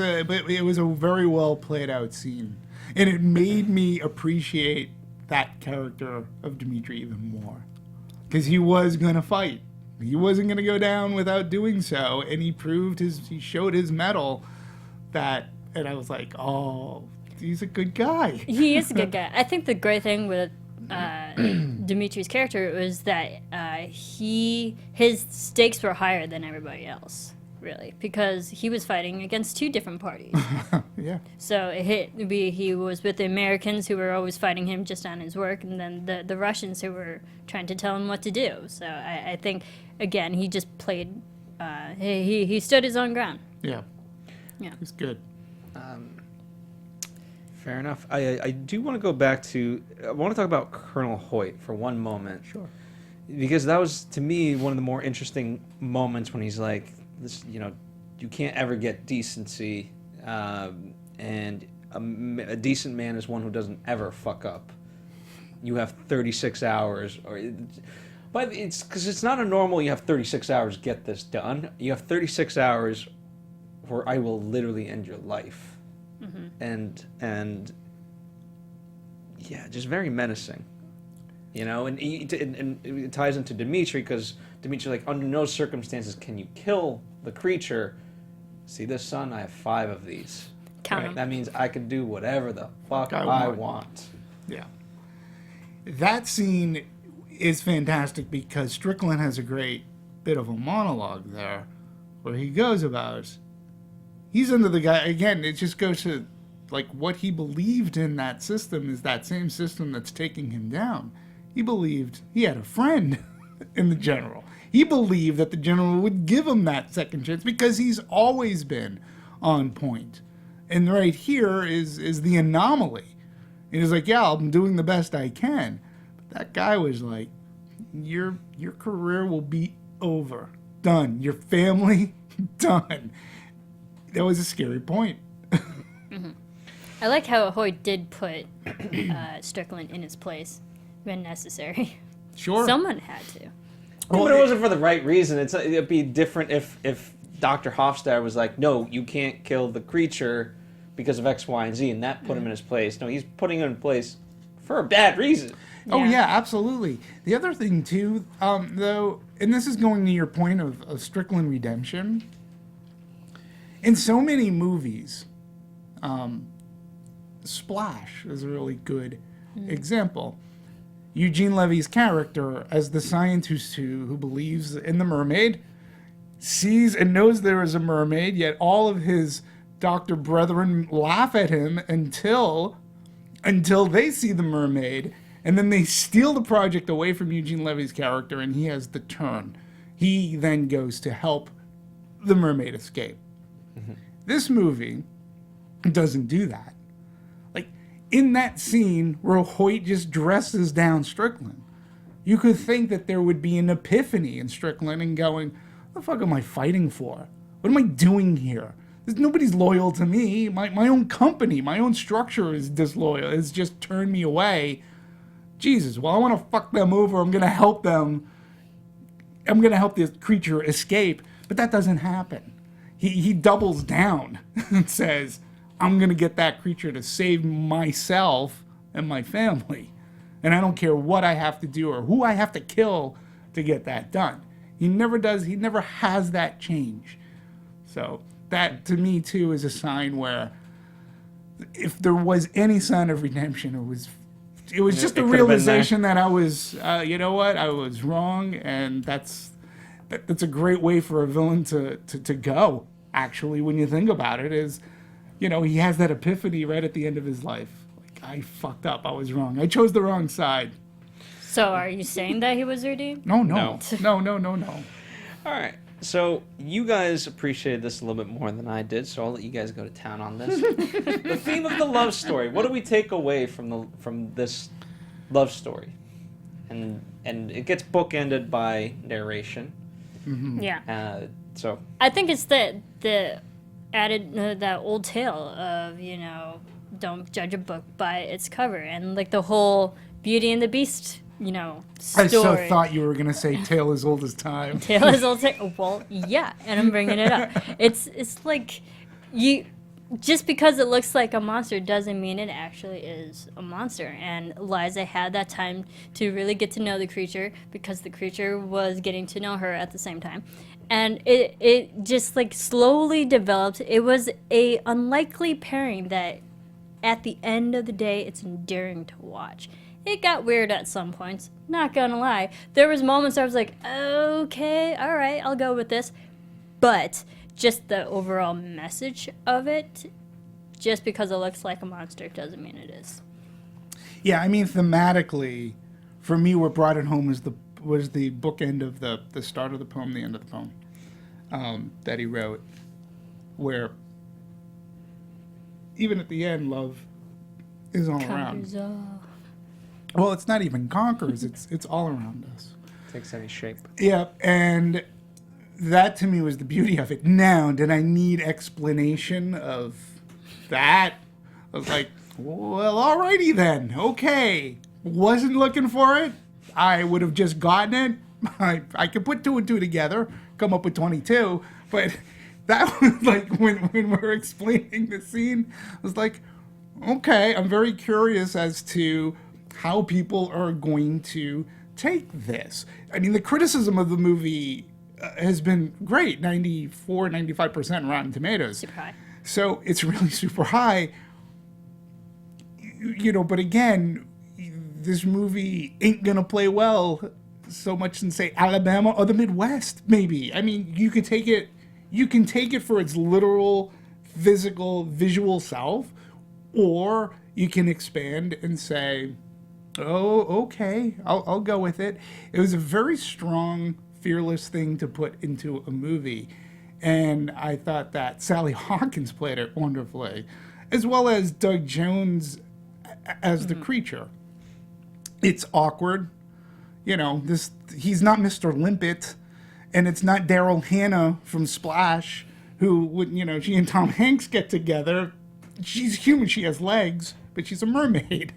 a very well played out scene, and it made me appreciate that character of Dimitri even more, because he was gonna fight. He wasn't gonna go down without doing so, and he showed his mettle. And I was like, oh, he's a good guy. He is a good guy. I think the great thing with Dimitri's character was that his stakes were higher than everybody else, really, because he was fighting against two different parties. Yeah. So he was with the Americans who were always fighting him just on his work, and then the Russians who were trying to tell him what to do. So I think, again, he just played, he stood his own ground. Yeah. Yeah. He's good. Fair enough. I do want to go back to... I want to talk about Colonel Hoyt for one moment. Sure. Because that was, to me, one of the more interesting moments when he's like, "This, you can't ever get decency, and a decent man is one who doesn't ever fuck up. You have 36 hours, but it's because it's not a normal. You have 36 hours, get this done. You have 36 hours, where I will literally end your life." And yeah, just very menacing, and it ties into Dimitri, because Dimitri, like, under no circumstances can you kill the creature. See this, son? I have 5 of these. Count 'em. That means I can do whatever the fuck I I want. want. Yeah. That scene is fantastic because Strickland has a great bit of a monologue there where he goes about, he's under the guy, again, it just goes to, like, what he believed in that system is that same system that's taking him down. He believed he had a friend in the general. He believed that the general would give him that second chance because he's always been on point. And right here is the anomaly. And he's like, yeah, I'm doing the best I can. But that guy was like, your career will be over. Done. Your family, done. That was a scary point. I like how Hoyt did put Strickland in his place when necessary. Sure. Someone had to. Well, but it wasn't for the right reason. It'd be different if Dr. Hofstadter was like, no, you can't kill the creature because of X, Y, and Z, and that put him in his place. No, he's putting him in place for a bad reason. Oh, yeah, absolutely. The other thing, too, though, and this is going to your point of Strickland redemption, in so many movies, Splash is a really good example. Eugene Levy's character, as the scientist who believes in the mermaid, sees and knows there is a mermaid, yet all of his doctor brethren laugh at him until they see the mermaid, and then they steal the project away from Eugene Levy's character, and he has the turn. He then goes to help the mermaid escape. This movie doesn't do that. Like, in that scene where Hoyt just dresses down Strickland, you could think that there would be an epiphany in Strickland and going, what the fuck am I fighting for? What am I doing here? Nobody's loyal to me. My own company, my own structure is disloyal. It's just turned me away. Jesus, well, I want to fuck them over. I'm going to help them. I'm going to help this creature escape. But that doesn't happen. He doubles down and says, I'm going to get that creature to save myself and my family. And I don't care what I have to do or who I have to kill to get that done. He never does. He never has that change. So that, to me, too, is a sign where if there was any sign of redemption, it was just a realization that I was, you know what, I was wrong, and that's a great way for a villain to go, actually, when you think about it, is, you know, he has that epiphany right at the end of his life. Like, I fucked up, I was wrong. I chose the wrong side. So are you saying that he was redeemed? No. All right. So you guys appreciated this a little bit more than I did, so I'll let you guys go to town on this. The theme of the love story. What do we take away from this love story? And it gets bookended by narration. Mm-hmm. Yeah. So I think it's the added that old tale of, you know, don't judge a book by its cover, and like the whole Beauty and the Beast, you know, story. I so thought you were going to say tale as old as time. Tale as old as time. Well, yeah, and I'm bringing it up. It's like you just because it looks like a monster doesn't mean it actually is a monster. And Liza had that time to really get to know the creature because the creature was getting to know her at the same time. And it just like slowly developed. It was a unlikely pairing that at the end of the day, it's endearing to watch. It got weird at some points, not gonna lie. There was moments where I was like, okay, all right, I'll go with this. But just the overall message of it, just because it looks like a monster doesn't mean it is. Yeah, I mean, thematically, for me, what brought it home was the bookend of the start of the poem, the end of the poem that he wrote, where even at the end, love is all around. Well, it's not even conquers; it's all around us. takes any shape. Yeah, and that to me was the beauty of it. Now, did I need explanation of that? I was like, well, alrighty then. Okay. Wasn't looking for it. I would have just gotten it. I could put 2 and 2 together, come up with 22. But that was like when we were explaining the scene, I was like, okay, I'm very curious as to how people are going to take this. I mean, the criticism of the movie has been great, 94, 95% Rotten Tomatoes. Super high. So it's really super high. You know, but again, this movie ain't gonna play well so much in, say, Alabama or the Midwest, maybe. I mean, you can take it for its literal, physical, visual self, or you can expand and say, oh, okay, I'll go with it. It was a very strong, fearless thing to put into a movie. And I thought that Sally Hawkins played it wonderfully, as well as Doug Jones as the creature. It's awkward. he's not Mr. Limpet, and it's not Daryl Hannah from Splash, who would, she and Tom Hanks get together. She's human, she has legs, but she's a mermaid.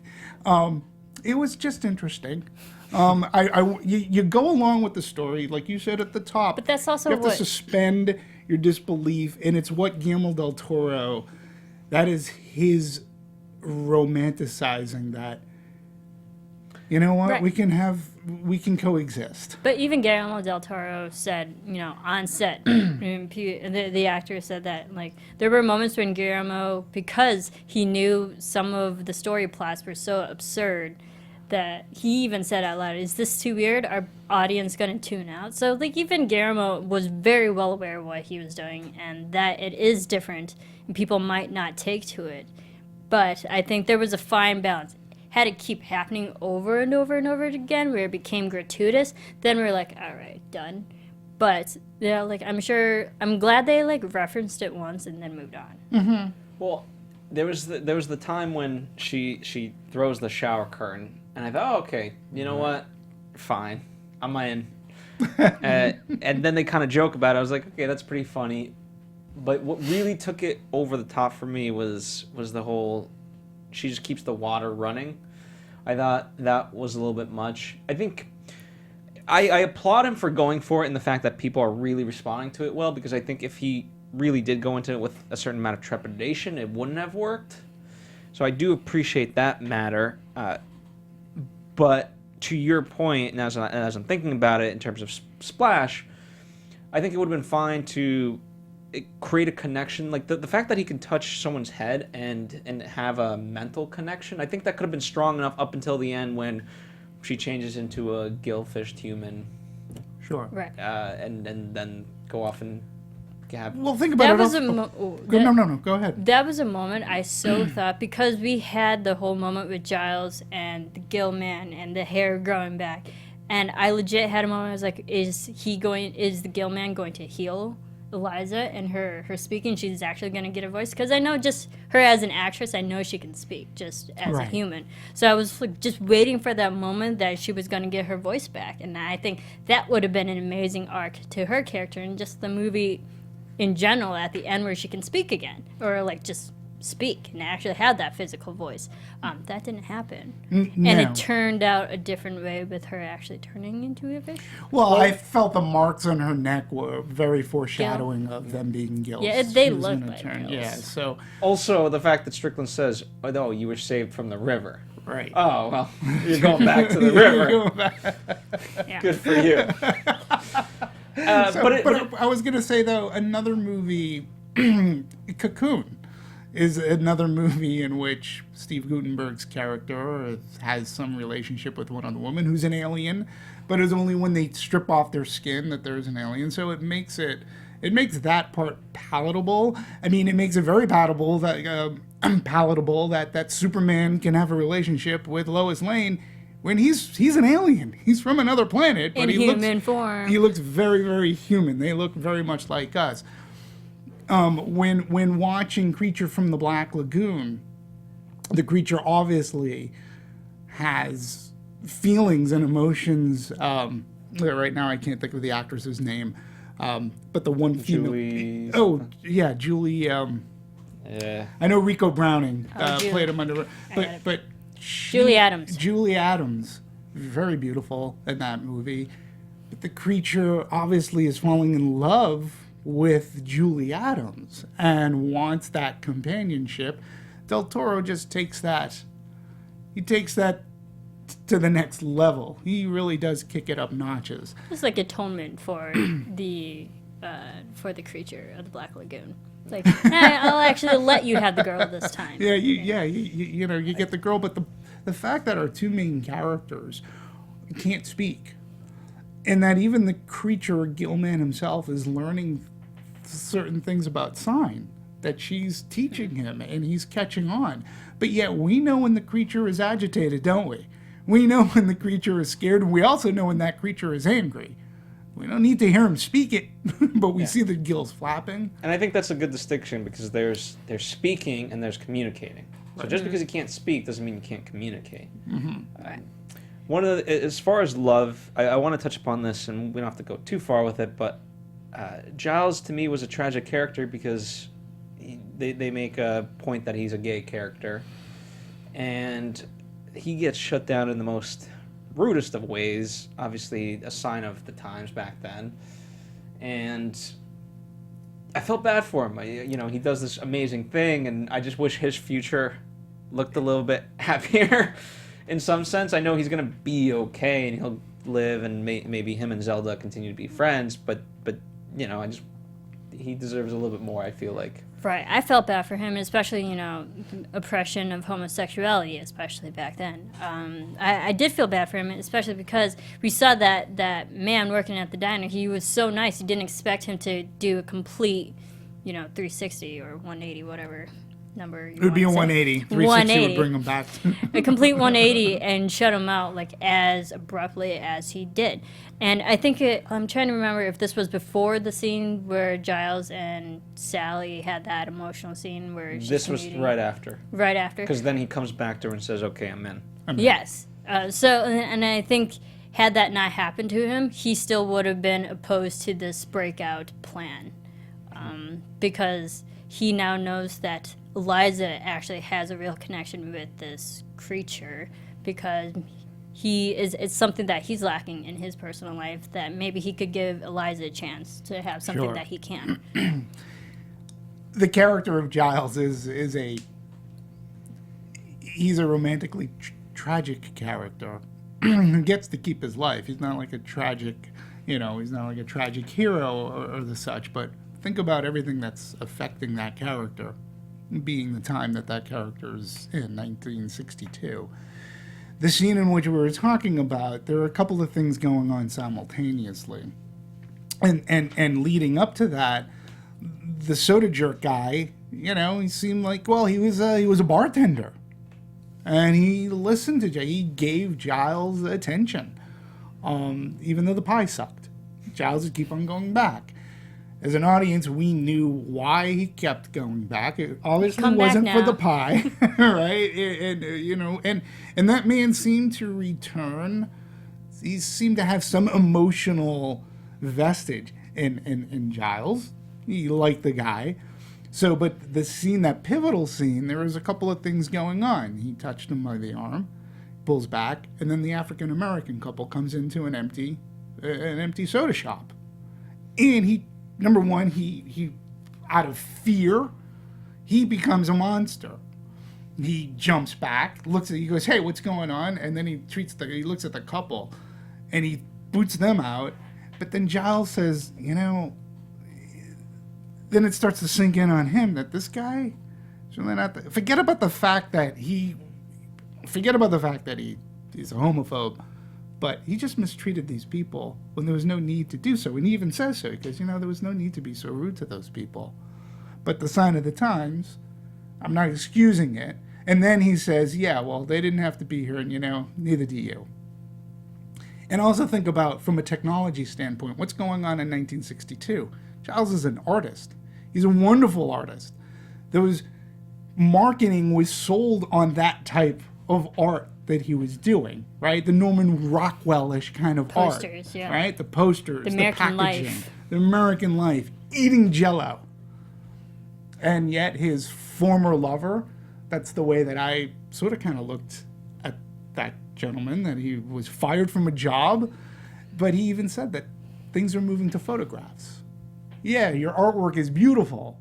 It was just interesting. You go along with the story, like you said at the top. But that's also you have what... to suspend your disbelief, and it's what Guillermo del Toro, that is his romanticizing that. You know what? Right. We can coexist. But even Guillermo del Toro said, on set, the actor said that, like, there were moments when Guillermo, because he knew some of the story plots were so absurd, that he even said out loud, "Is this too weird? Our audience gonna tune out?" So, like, even Guillermo was very well aware of what he was doing, and that it is different, and people might not take to it. But I think there was a fine balance. Had it keep happening over and over and over again, where it became gratuitous, then we're like, all right, done. But like, I'm glad they like referenced it once and then moved on. Mm-hmm. Well, there was the time when she throws the shower curtain, and I thought, oh, okay, you know what, fine, I'm in. And then they kind of joke about it. I was like, okay, that's pretty funny. But what really took it over the top for me was the whole, she just keeps the water running. I thought that was a little bit much. I think I applaud him for going for it in the fact that people are really responding to it well, because I think if he really did go into it with a certain amount of trepidation, it wouldn't have worked. So I do appreciate that matter. But to your point, and as I'm thinking about it in terms of Splash, I think it would have been fine to create a connection, like the fact that he can touch someone's head and have a mental connection. I think that could have been strong enough up until the end when she changes into a gill-fished human. Sure. Right. And then go off and have... Well, think about That it. was No, go ahead. That was a moment I so thought, because we had the whole moment with Giles and the Gill Man and the hair growing back, and I legit had a moment. I was like, is the Gill Man going to heal Eliza and her speaking? She's actually going to get a voice, because I know just her as an actress, I know she can speak just as a human. So I was like, just waiting for that moment that she was going to get her voice back, and I think that would have been an amazing arc to her character, and just the movie in general at the end where she can speak again, or like just speak and actually have that physical voice. That didn't happen. No. And it turned out a different way with her actually turning into a fish. Well, I felt the marks on her neck were very foreshadowing of them being gills. Yeah, they She was look gonna like turn. gills. Yeah, so Also, the fact that Strickland says, oh, no, you were saved from the river. right. Oh, well, you're going back to the river. Yeah. Good for you. But I was gonna say though, another movie, Cocoon, is another movie in which Steve Guttenberg's character has some relationship with one other woman who's an alien, but it's only when they strip off their skin that there's an alien. So it makes that part palatable. I mean, it makes it very palatable that Superman can have a relationship with Lois Lane when he's an alien. He's from another planet, but In human form. He looks very, very human. They look very much like us. When watching Creature from the Black Lagoon, the creature obviously has feelings and emotions. Right now I can't think of the actress's name, but the one female. Julie. Oh yeah, Julie. Yeah. I know Rico Browning Julie. played him under, but Julie Adams. Julie Adams, very beautiful in that movie. But the creature obviously is falling in love with Julie Adams and wants that companionship. Del Toro just takes that. He takes that to the next level. He really does kick it up notches. It's like atonement for the creature of the Black Lagoon. It's like, I'll actually let you have the girl this time. Yeah, you get the girl, but the fact that our two main characters can't speak, and that even the creature, Gilman himself, is learning certain things about sign that she's teaching him, and he's catching on. But yet we know when the creature is agitated, don't we? We know when the creature is scared, and we also know when that creature is angry. We don't need to hear him speak it, but we see the gills flapping. And I think that's a good distinction, because there's speaking and there's communicating. So just because you can't speak doesn't mean you can't communicate. Mm-hmm. Right. One of the, as far as love, I want to touch upon this, and we don't have to go too far with it, but Giles to me was a tragic character because they make a point that he's a gay character, and he gets shut down in the most rudest of ways, obviously a sign of the times back then, and I felt bad for him. He does this amazing thing, and I just wish his future looked a little bit happier in some sense. I know he's going to be okay, and he'll live, and maybe him and Zelda continue to be friends, but he deserves a little bit more, I feel like. Right. I felt bad for him, especially, oppression of homosexuality, especially back then. I did feel bad for him, especially because we saw that man working at the diner. He was so nice. You didn't expect him to do a complete, 360 or 180, whatever number you It would be a wanna say. 180. 360 would bring him back. A complete 180 and shut him out as abruptly as he did. And I think I'm trying to remember if this was before the scene where Giles and Sally had that emotional scene where she's This was commuting. right after. Right after. Because then he comes back to her and says, okay, I'm in. Yes. And I think had that not happened to him, he still would have been opposed to this breakout plan. Because he now knows that Eliza actually has a real connection with this creature, because it's something that he's lacking in his personal life, that maybe he could give Eliza a chance to have something Sure. that he can't. The character of Giles is he's a romantically tragic character who gets to keep his life. He's not like a tragic, he's not like a tragic hero or the such, but think about everything that's affecting that character, being the time that character is in, 1962. The scene in which we were talking about, there are a couple of things going on simultaneously. And leading up to that, the soda jerk guy, he seemed like, he was a bartender. And he listened to he gave Giles attention, even though the pie sucked. Giles would keep on going back. As an audience, we knew why he kept going back. It obviously wasn't for the pie, right? And that man seemed to return. He seemed to have some emotional vestige in Giles. He liked the guy. So, but the scene, that pivotal scene, there was a couple of things going on. He touched him by the arm, pulls back, and then the African-American couple comes into an empty soda shop. And he, number one, he out of fear, he becomes a monster. He jumps back, he goes, hey, what's going on? And then he looks at the couple, and he boots them out. But then Giles says, then it starts to sink in on him that this guy is really not. Forget about the fact that he's a homophobe, but he just mistreated these people when there was no need to do so. And he even says so, because there was no need to be so rude to those people. But the sign of the times, I'm not excusing it. And then he says, yeah, well, they didn't have to be here, and neither do you. And also think about, from a technology standpoint, what's going on in 1962. Giles is an artist. He's a wonderful artist. Marketing was sold on that type of art that he was doing, right? The Norman Rockwell-ish kind of Posters, art, yeah. right? The posters, The American packaging, Life. the American life, eating Jell-O. And yet his former lover, that's the way that I sort of kind of looked at that gentleman, that he was fired from a job, but he even said that things are moving to photographs. Yeah, your artwork is beautiful,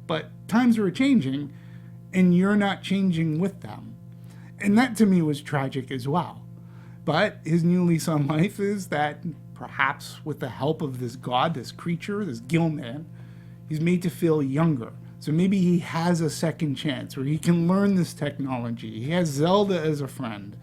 but times are changing, and you're not changing with them. And that to me was tragic as well. But his new lease on life is that perhaps with the help of this god, this creature, this gill man, he's made to feel younger. So maybe he has a second chance where he can learn this technology. He has Zelda as a friend.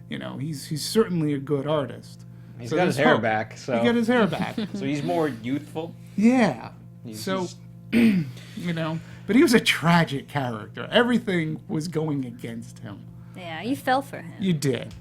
He's certainly a good artist. He's got his hair back. So. He got his hair back. So he's more youthful. Yeah. He's but he was a tragic character. Everything was going against him. Yeah, you fell for him. You did.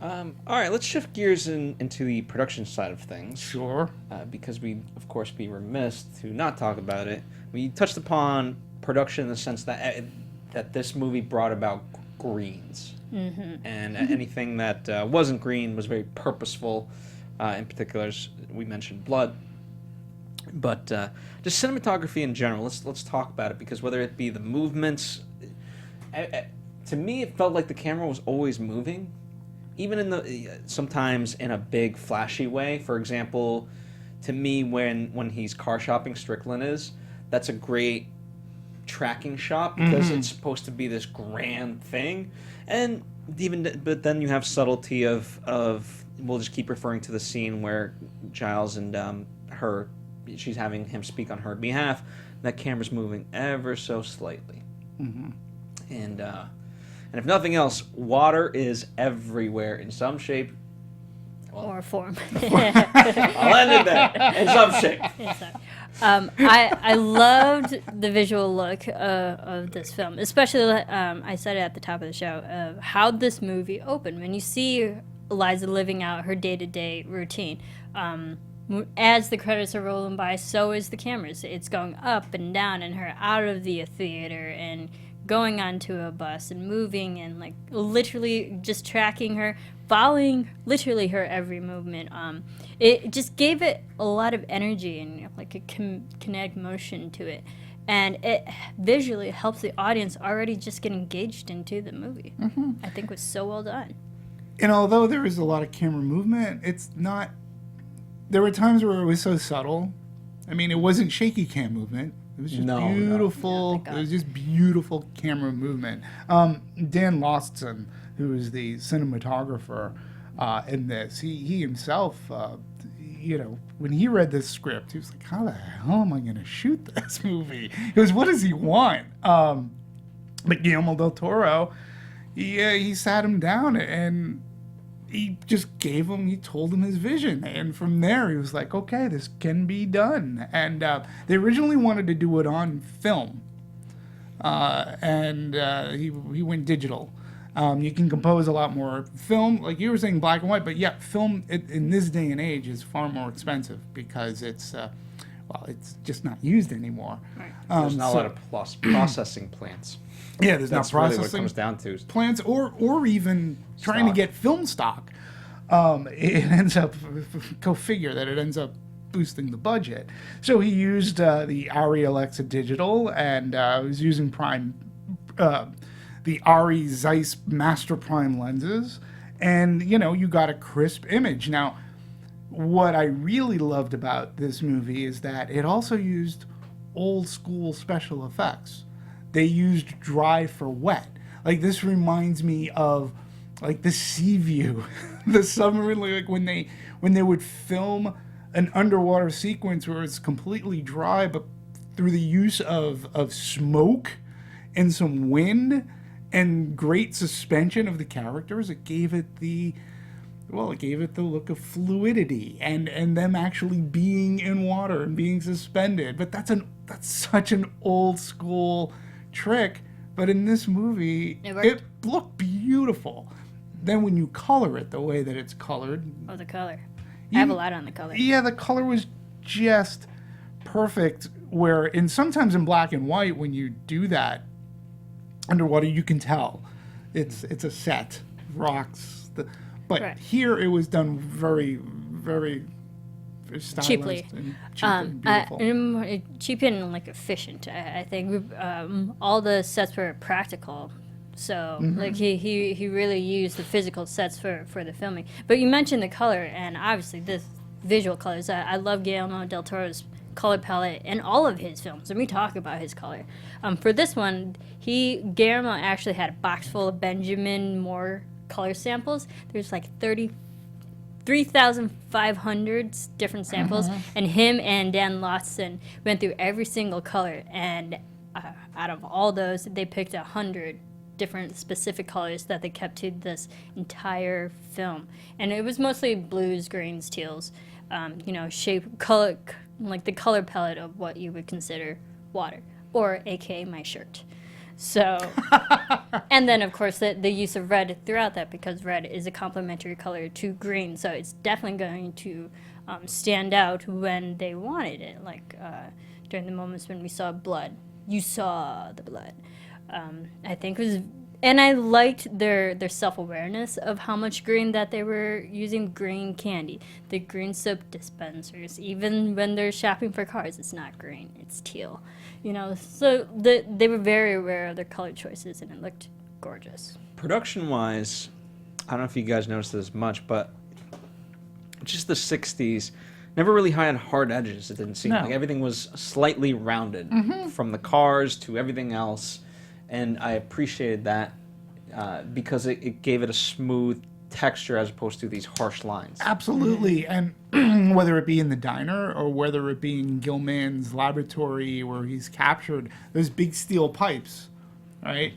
All right, let's shift gears into the production side of things. Sure. Because we, of course, be remiss to not talk about it. We touched upon production in the sense that this movie brought about greens. And anything that wasn't green was very purposeful. In particular, we mentioned blood. But just cinematography in general, let's talk about it, because whether it be the movements, to me it felt like the camera was always moving, even in sometimes in a big flashy way. For example, to me, when he's car shopping, that's a great tracking shot, because it's supposed to be this grand thing. And but then you have subtlety of we'll just keep referring to the scene where Giles and she's having him speak on her behalf. That camera's moving ever so slightly. And if nothing else, water is everywhere in some shape or form. I'll end it there. In some shape. I loved the visual look of this film, especially I said it at the top of the show, of how this movie opened. When you see Eliza living out her day-to-day routine, as the credits are rolling by, so is the cameras. It's going up and down, and her out of the theater and going onto a bus and moving and like literally just tracking her, following literally her every movement. It just gave it a lot of energy and like a kinetic motion to it, and it visually helps the audience already just get engaged into the movie. I think was so well done. And although there was a lot of camera movement, it's not. There were times where it was so subtle. I mean, it wasn't shaky cam movement. It was just beautiful. No, it was just beautiful camera movement. Dan Lostson, who is the cinematographer in this, he himself, when he read this script, he was like, "How the hell am I going to shoot this movie?" He goes, "What does he want?" But Guillermo del Toro, he sat him down and he told him his vision. And from there, he was like, okay, this can be done. And they originally wanted to do it on film. And he went digital. You can compose a lot more film, like you were saying, black and white, but yeah, film in this day and age is far more expensive because it's just not used anymore. Right. There's not a lot of processing plants. Yeah, there's That's not really processing what it comes down to. plants or even trying to get film stock. It ends up, go figure that it ends up boosting the budget. So he used the ARRI Alexa Digital and was using the ARRI Zeiss Master Prime lenses, and you got a crisp image. Now, what I really loved about this movie is that it also used old school special effects. They used dry for wet. Like, this reminds me of like the Sea View, the submarine, like when they would film an underwater sequence where it's completely dry, but through the use of smoke and some wind and great suspension of the characters, it gave it the look of fluidity and them actually being in water and being suspended. But that's such an old school trick. But in this movie, it looked beautiful. Then when you color it the way that it's colored. Oh, the color. I have a lot on the color. Yeah, the color was just perfect. Sometimes in black and white, when you do that underwater, you can tell it's a set, rocks. But right. Here it was done very, very stylized cheaply. And cheap and beautiful. Cheap and like efficient. I think all the sets were practical. So like he really used the physical sets for the filming. But you mentioned the color, and obviously this visual colors. I love Guillermo del Toro's color palette in all of his films. Let me talk about his color. For this one, Guillermo actually had a box full of Benjamin Moore color samples. There's like 3,500 different samples, and him and Dan Lostson went through every single color, and out of all those, they picked 100 different specific colors that they kept to this entire film. And it was mostly blues, greens, teals, shape, color, like the color palette of what you would consider water, or aka my shirt. So, and then of course the use of red throughout that, because red is a complementary color to green, so it's definitely going to stand out when they wanted it, like during the moments when we saw blood. You saw the blood. I think And I liked their self-awareness of how much green that they were using. Green candy, the green soap dispensers, even when they're shopping for cars, it's not green, it's teal. So they were very aware of their color choices, and it looked gorgeous. Production-wise, I don't know if you guys noticed this much, but just the 60s never really had hard edges, it didn't seem. No. Like everything was slightly rounded, from the cars to everything else. And I appreciated that because it gave it a smooth texture as opposed to these harsh lines. Absolutely. And whether it be in the diner or whether it be in Gilman's laboratory where he's captured, those big steel pipes, right?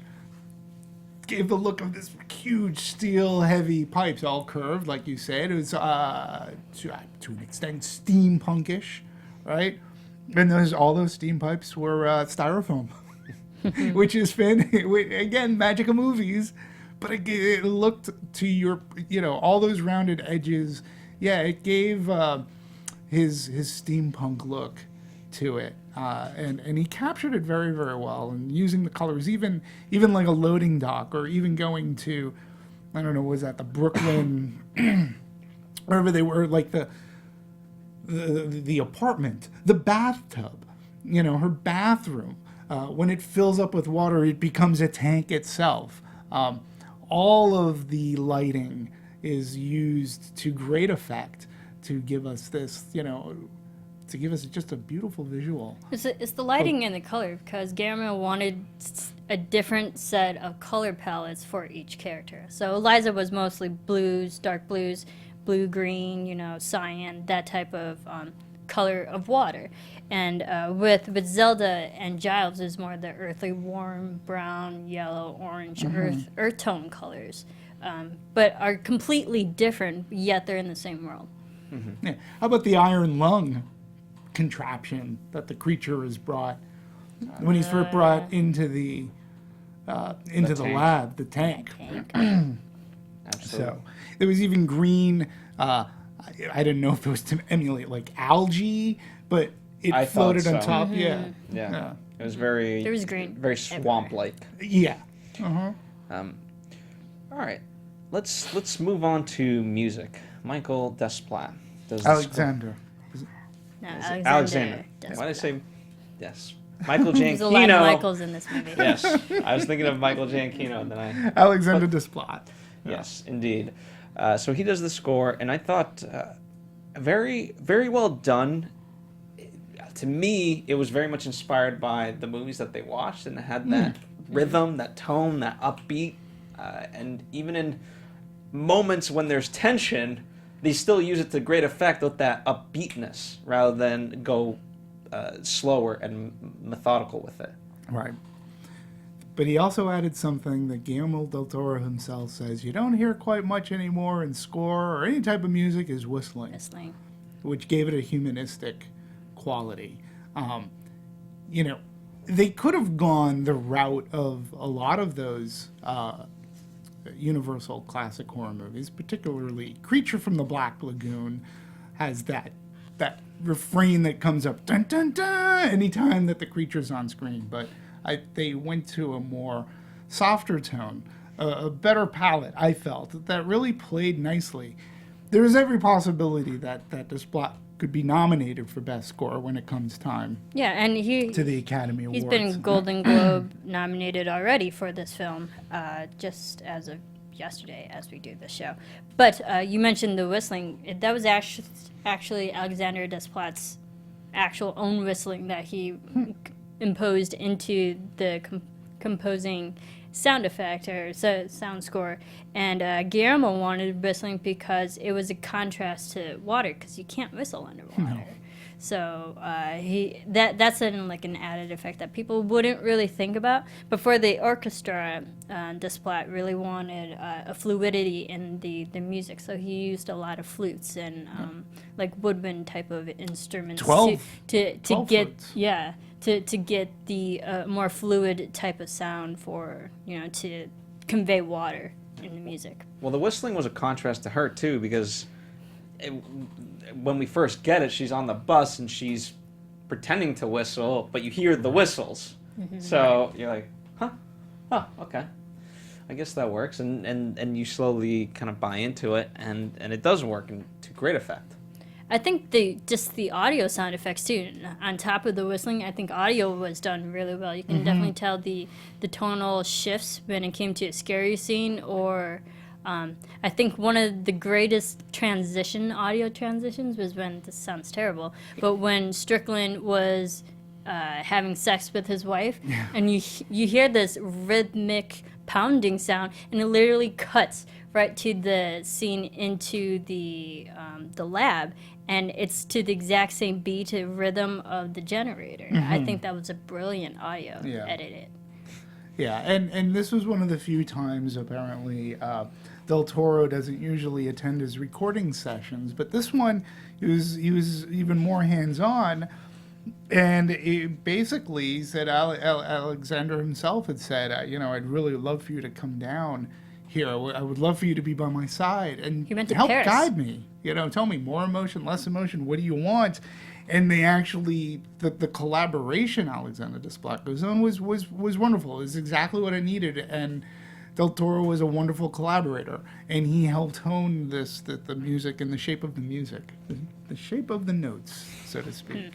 Gave the look of this huge steel heavy pipes, all curved, like you said. It was to an extent steampunkish, right? And all those steam pipes were styrofoam. Which is again, magic of movies, but it looked to all those rounded edges. Yeah, it gave his steampunk look to it, and he captured it very, very well. And using the colors, even like a loading dock, or even going to, I don't know, was that the Brooklyn, wherever they were, like the apartment, the bathtub, her bathroom. When it fills up with water, it becomes a tank itself. All of the lighting is used to great effect to give us this, to give us just a beautiful visual. It's the lighting and the color, because Guillermo wanted a different set of color palettes for each character. So Eliza was mostly blues, dark blues, blue, green, cyan, that type of color of water. And with Zelda and Giles is more the earthly, warm, brown, yellow, orange, earth tone colors, but are completely different, yet they're in the same world. Yeah. How about the iron lung contraption that the creature is brought when he's first brought into the lab, the tank? Absolutely. So there was even green. I didn't know if it was to emulate like algae, but I it floated thought on so. top. Yeah. It was very. There was green Very swamp-like. Yeah. All right, let's move on to music. Michael Desplat does the Alexander. No, Alexander. does Why did I that. say yes? Michael There's a lot of Gianchino. Michaels in this movie. Yes, I was thinking of Michael Gianchino, and then I. Alexander Desplat. Yes, indeed. So he does the score, and I thought very, very well done. To me, it was very much inspired by the movies that they watched, and it had that rhythm, that tone, that upbeat, and even in moments when there's tension, they still use it to great effect with that upbeatness rather than go slower and methodical with it. Right. But he also added something that Guillermo del Toro himself says you don't hear quite much anymore in score or any type of music is whistling, which gave it a humanistic quality. They could have gone the route of a lot of those Universal classic horror movies, particularly Creature from the Black Lagoon has that refrain that comes up dun dun dun anytime that the creature's on screen, but they went to a more softer tone, a better palette, I felt, that really played nicely. There is every possibility that Desplat could be nominated for Best Score when it comes time. Yeah, and to the Academy Awards. He's been Golden Globe nominated already for this film, just as of yesterday as we do this show. But you mentioned the whistling. That was actually Alexander Desplat's actual own whistling that he imposed into the composing sound effect or sound score. And Guillermo wanted whistling because it was a contrast to water, because you can't whistle underwater. No. So that's an added effect that people wouldn't really think about. But for the orchestra, Desplat really wanted a fluidity in the music. So he used a lot of flutes and woodwind type of instruments to get flutes. To get the more fluid type of sound for to convey water in the music. Well, the whistling was a contrast to her too, because when we first get it, she's on the bus and she's pretending to whistle, but you hear the whistles. Mm-hmm. So you're like, huh, okay. I guess that works, and you slowly kind of buy into it, and it does work to great effect. I think just the audio sound effects too, on top of the whistling, I think audio was done really well. You can definitely tell the tonal shifts when it came to a scary scene, or I think one of the greatest audio transitions was when, this sounds terrible, but when Strickland was having sex with his wife, and you hear this rhythmic pounding sound, and it literally cuts right to the scene into the lab, and it's to the exact same beat to rhythm of the generator. I think that was a brilliant audio edit. Yeah, and this was one of the few times, apparently, Del Toro doesn't usually attend his recording sessions, but this one, he was even more hands-on, and it basically said, Alexander himself had said, I'd really love for you to come down here. I would love for you to be by my side and He went to help Paris. guide me. Tell me more emotion, less emotion. What do you want? And they actually, the collaboration Alexander Desplat goes on was wonderful. It was exactly what I needed. And Del Toro was a wonderful collaborator, and he helped hone the music and the shape of the music, the shape of the notes, so to speak.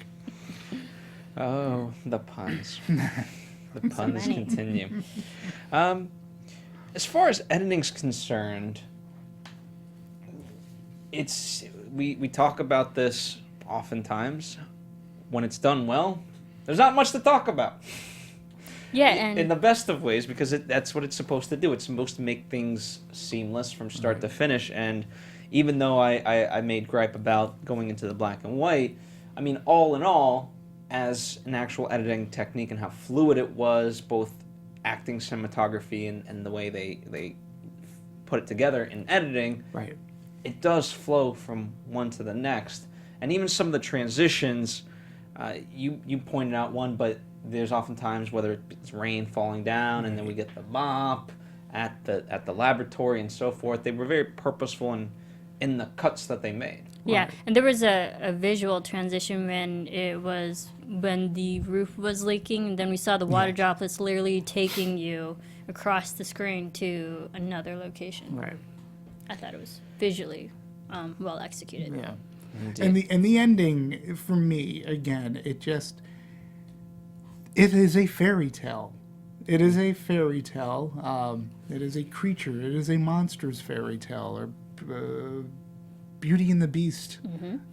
Oh, the puns. The puns many. continue. As far as editing's concerned, we talk about this oftentimes. When it's done well, there's not much to talk about. Yeah, and In the best of ways, because that's what it's supposed to do. It's supposed to make things seamless from start to finish. And even though I made gripe about going into the black and white, I mean, all in all, as an actual editing technique and how fluid it was, both acting, cinematography, and the way they put it together in editing, Right. it does flow from one to the next. And even some of the transitions, you pointed out one, but there's oftentimes, whether it's rain falling down, and then we get the mop at the laboratory and so forth. They were very purposeful in the cuts that they made. yeah, and there was a visual transition when the roof was leaking, and then we saw the water droplets literally taking you across the screen to another location. Right. I thought it was visually well executed. Yeah. Indeed. And the ending, for me, again, it is a fairy tale. It is a fairy tale. It is a creature. It is a monster's fairy tale, or Beauty and the Beast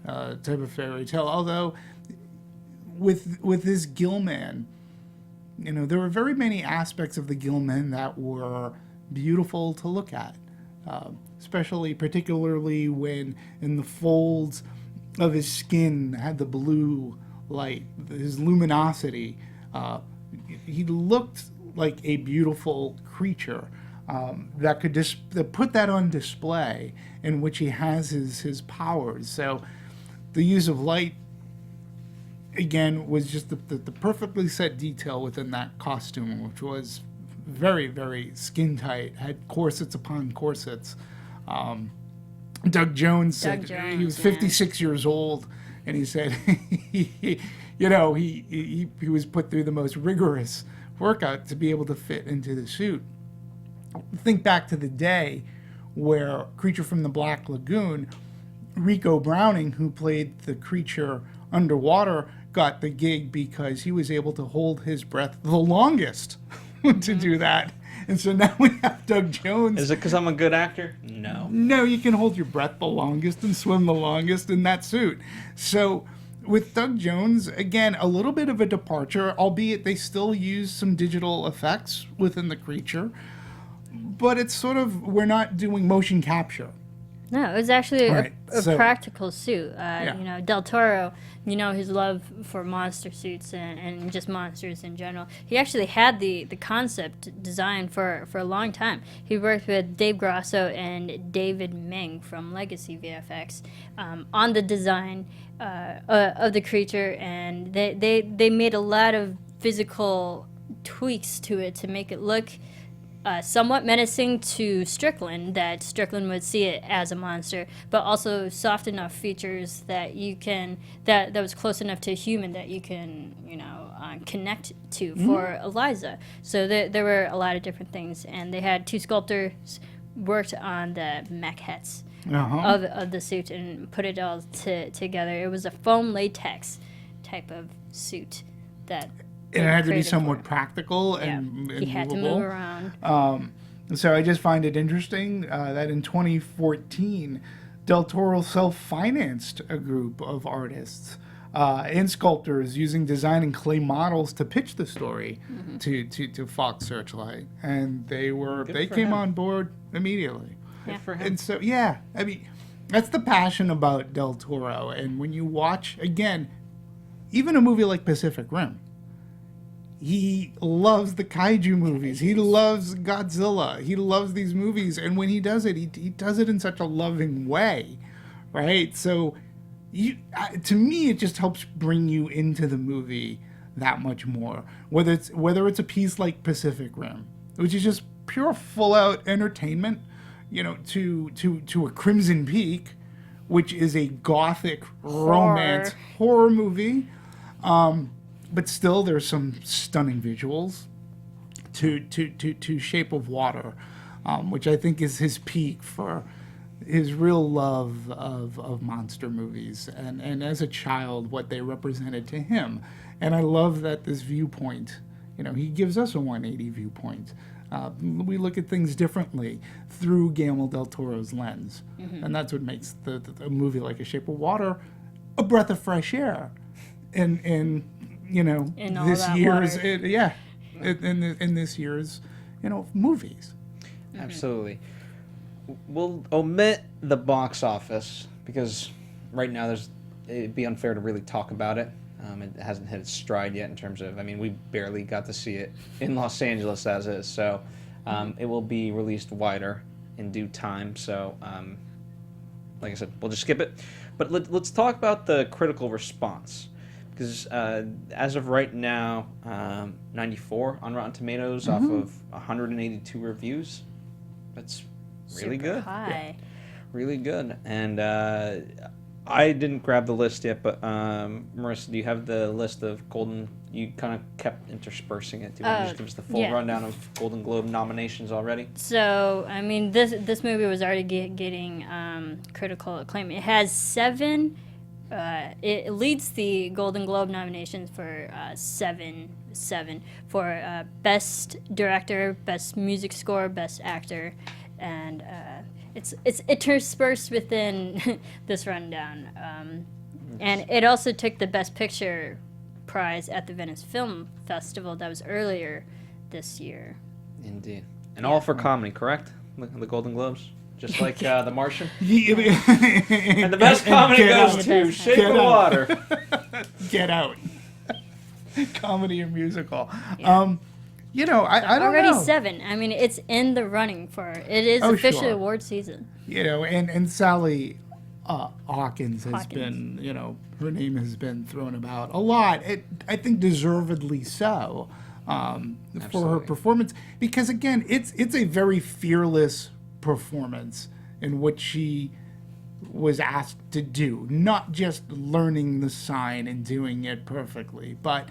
type of fairy tale. Although, with this Gillman, there were very many aspects of the Gillman that were beautiful to look at. Particularly when in the folds of his skin had the blue light, his luminosity. He looked like a beautiful creature that could that put that on display, in which he has his powers. So the use of light, again, was just the perfectly set detail within that costume, which was very, very skin tight, had corsets upon corsets. Doug Jones said he was 56 years old, and he said he was put through the most rigorous workout to be able to fit into the suit. Think back to the day where Creature from the Black Lagoon, Rico Browning, who played the creature underwater, got the gig because he was able to hold his breath the longest to do that. And so now we have Doug Jones. Is it because I'm a good actor? No. No, you can hold your breath the longest and swim the longest in that suit. So with Doug Jones, again, a little bit of a departure, albeit they still use some digital effects within the creature. But it's sort of, we're not doing motion capture. No, it was actually Right, a so- practical suit. Del Toro, his love for monster suits and just monsters in general. He actually had the concept designed for a long time. He worked with Dave Grosso and David Ming from Legacy VFX on the design of the creature, and they made a lot of physical tweaks to it to make it look somewhat menacing to Strickland, that Strickland would see it as a monster, but also soft enough features that that was close enough to a human that you can, connect to for Eliza. So there were a lot of different things, and they had 2 sculptors worked on the maquettes of the suit and put it all together. It was a foam latex type of suit that It had to be created somewhat for. practical Yeah, and he had to movable. move around. So I just find it interesting that in 2014, Del Toro self-financed a group of artists and sculptors using design and clay models to pitch the story to Fox Searchlight, and they for came him. on board immediately. Good for him. And so I mean, that's the passion about Del Toro. And when you watch again, even a movie like Pacific Rim. He loves the kaiju movies. He loves Godzilla. He loves these movies, and when he does it, he does it in such a loving way, right? So, to me, it just helps bring you into the movie that much more. Whether it's a piece like Pacific Rim, which is just pure full-out entertainment, to a Crimson Peak, which is a gothic romance horror movie. But still, there's some stunning visuals to Shape of Water, which I think is his peak for his real love of monster movies, and as a child, what they represented to him. And I love that this viewpoint, he gives us a 180 viewpoint. We look at things differently through Guillermo del Toro's lens, and that's what makes a movie like A Shape of Water a breath of fresh air. In all this that year's water. in this year's movies. Absolutely. We'll omit the box office because right now it'd be unfair to really talk about it. It hasn't hit its stride yet in terms of, we barely got to see it in Los Angeles as is. So it will be released wider in due time. So like I said, we'll just skip it. But let's talk about the critical response. Because as of right now, 94 on Rotten Tomatoes off of 182 reviews. That's really Super good. high. Really good. And I didn't grab the list yet, but Marisa, do you have the list of Golden? You kind of kept interspersing it. Do you want to just give us the full yeah. rundown of Golden Globe nominations already? So, this movie was already getting critical acclaim. It has 7. It leads the Golden Globe nominations for 7 for Best Director, Best Music Score, Best Actor, and it's interspersed within this rundown. And it also took the Best Picture prize at the Venice Film Festival that was earlier this year. Indeed. And all for comedy, correct? The Golden Globes? Just like The Martian? And The best comedy goes out. to Shape Get of out. Water. Get Out. Comedy or musical. Yeah. I don't Already know. 7. It's in the running for it is Oh, officially sure. award season. And Sally Hawkins has Hawkins. been, her name has been thrown about a lot. I think deservedly so for her Absolutely. performance. Because, again, it's a very fearless performance in what she was asked to do. Not just learning the sign and doing it perfectly, but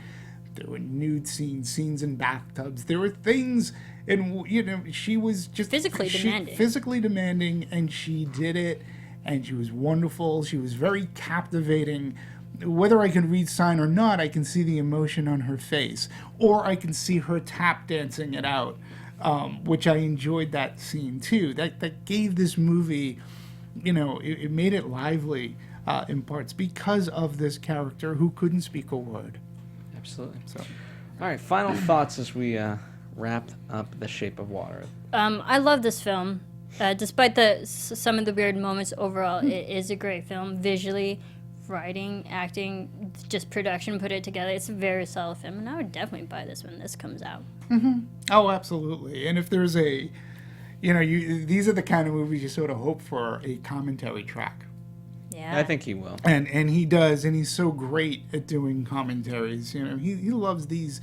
there were nude scenes in bathtubs. There were things, and she was just Physically demanding. Physically demanding, and she did it, and she was wonderful. She was very captivating. Whether I can read sign or not, I can see the emotion on her face, or I can see her tap dancing it out, which I enjoyed that scene too. That gave this movie, it made it lively in parts because of this character who couldn't speak a word. Absolutely. So. All right, final thoughts as we wrap up The Shape of Water. I love this film. Despite some of the weird moments, overall, it is a great film. Visually, writing, acting, just production, put it together. It's a very solid film, and I would definitely buy this when this comes out. Oh, absolutely. And if there's these are the kind of movies you sort of hope for a commentary track. Yeah. I think he will. And he does, and he's so great at doing commentaries. He loves these.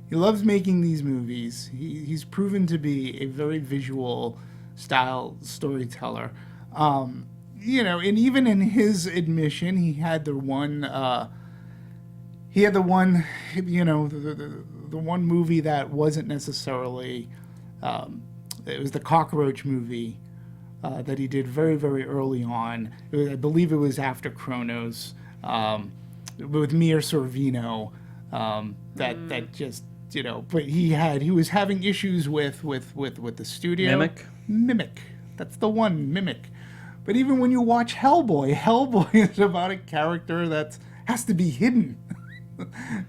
He loves making these movies. He's proven to be a very visual style storyteller. And even in his admission, he had the one. he had the one, the one movie that wasn't necessarily, it was the cockroach movie that he did very, very early on. I believe it was after Chronos, with Mia Sorvino, that just, but he was having issues with the studio. Mimic. That's the one, Mimic. But even when you watch Hellboy is about a character that has to be hidden.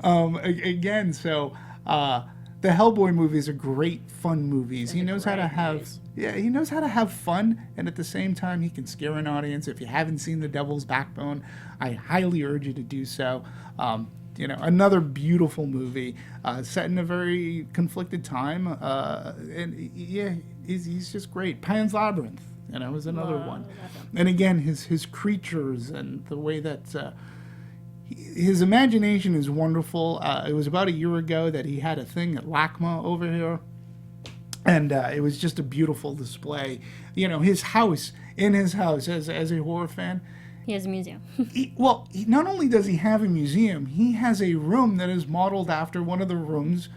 Again, so the Hellboy movies are great, fun movies. He knows how to have fun, and at the same time, he can scare an audience. If you haven't seen The Devil's Backbone, I highly urge you to do so. Another beautiful movie set in a very conflicted time, and he's just great. Pan's Labyrinth, is another one. And again, his creatures and the way that his imagination is wonderful. It was about a year ago that he had a thing at LACMA over here, and it was just a beautiful display. His house, as a horror fan, he has a museum. Not only does he have a museum, he has a room that is modeled after one of the rooms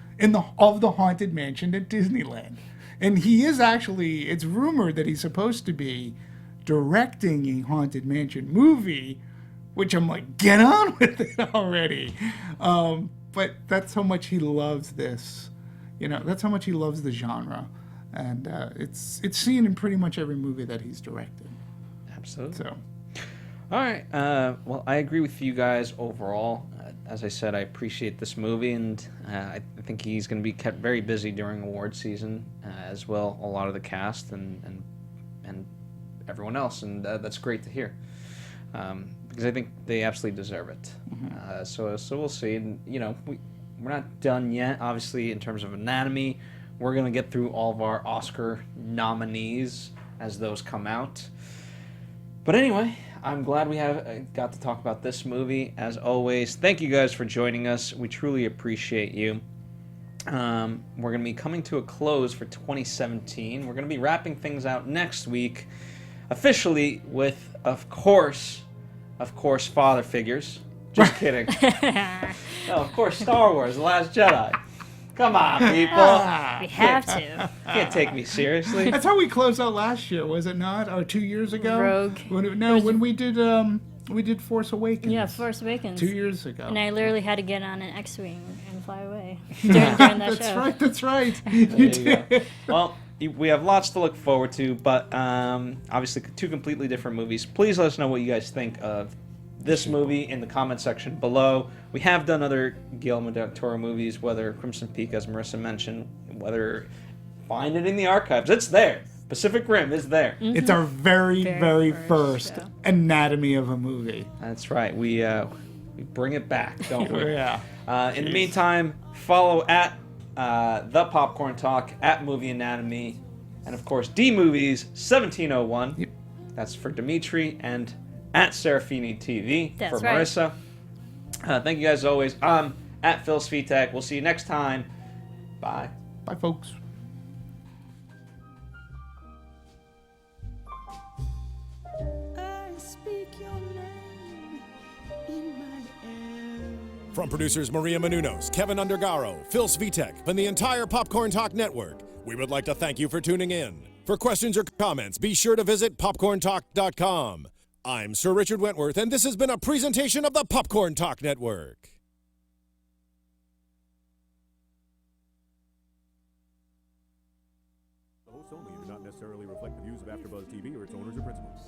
of the Haunted Mansion at Disneyland. And he is actually, it's rumored that he's supposed to be directing a Haunted Mansion movie, which I'm like, get on with it already. But that's how much he loves this. That's how much he loves the genre. And it's seen in pretty much every movie that he's directed. Absolutely. So. All right. Well, I agree with you guys overall. As I said, I appreciate this movie, and I think he's going to be kept very busy during award season, as well. A lot of the cast and everyone else, and that's great to hear, because I think they absolutely deserve it. Mm-hmm. So we'll see. And, we're not done yet. Obviously, in terms of Anatomy, we're going to get through all of our Oscar nominees as those come out. But anyway, I'm glad we have got to talk about this movie. As always, thank you guys for joining us. We truly appreciate you. We're going to be coming to a close for 2017. We're going to be wrapping things out next week, officially with, of course, father figures. Just kidding. No, of course, Star Wars, The Last Jedi. Come on, people. We have to. Can't take me seriously. That's how we closed out last year, was it not? Or 2 years ago? Rogue. When we did Force Awakens. Yeah, Force Awakens. 2 years ago. And I literally had to get on an X-Wing and fly away during that show. That's right. You did. Well, we have lots to look forward to, but obviously two completely different movies. Please let us know what you guys think of this movie in the comment section below. We have done other Guillermo del Toro movies, whether Crimson Peak, as Marisa mentioned, whether find it in the archives. It's there. Pacific Rim is there. Mm-hmm. It's our very first anatomy of a movie. That's right. We bring it back, don't we? Yeah. In the meantime, follow at The Popcorn Talk, at Movie Anatomy, and of course, D-Movies 1701. Yep. That's for Dimitri, and at Serafini TV for Marisa. Thank you guys as always. I'm at Phil Svitek. We'll see you next time. Bye. Bye, folks. From producers Maria Menounos, Kevin Undergaro, Phil Svitek, and the entire Popcorn Talk Network, we would like to thank you for tuning in. For questions or comments, be sure to visit popcorntalk.com. I'm Sir Richard Wentworth, and this has been a presentation of the Popcorn Talk Network. The hosts only do not necessarily reflect the views of AfterBuzz TV or its owners or principals.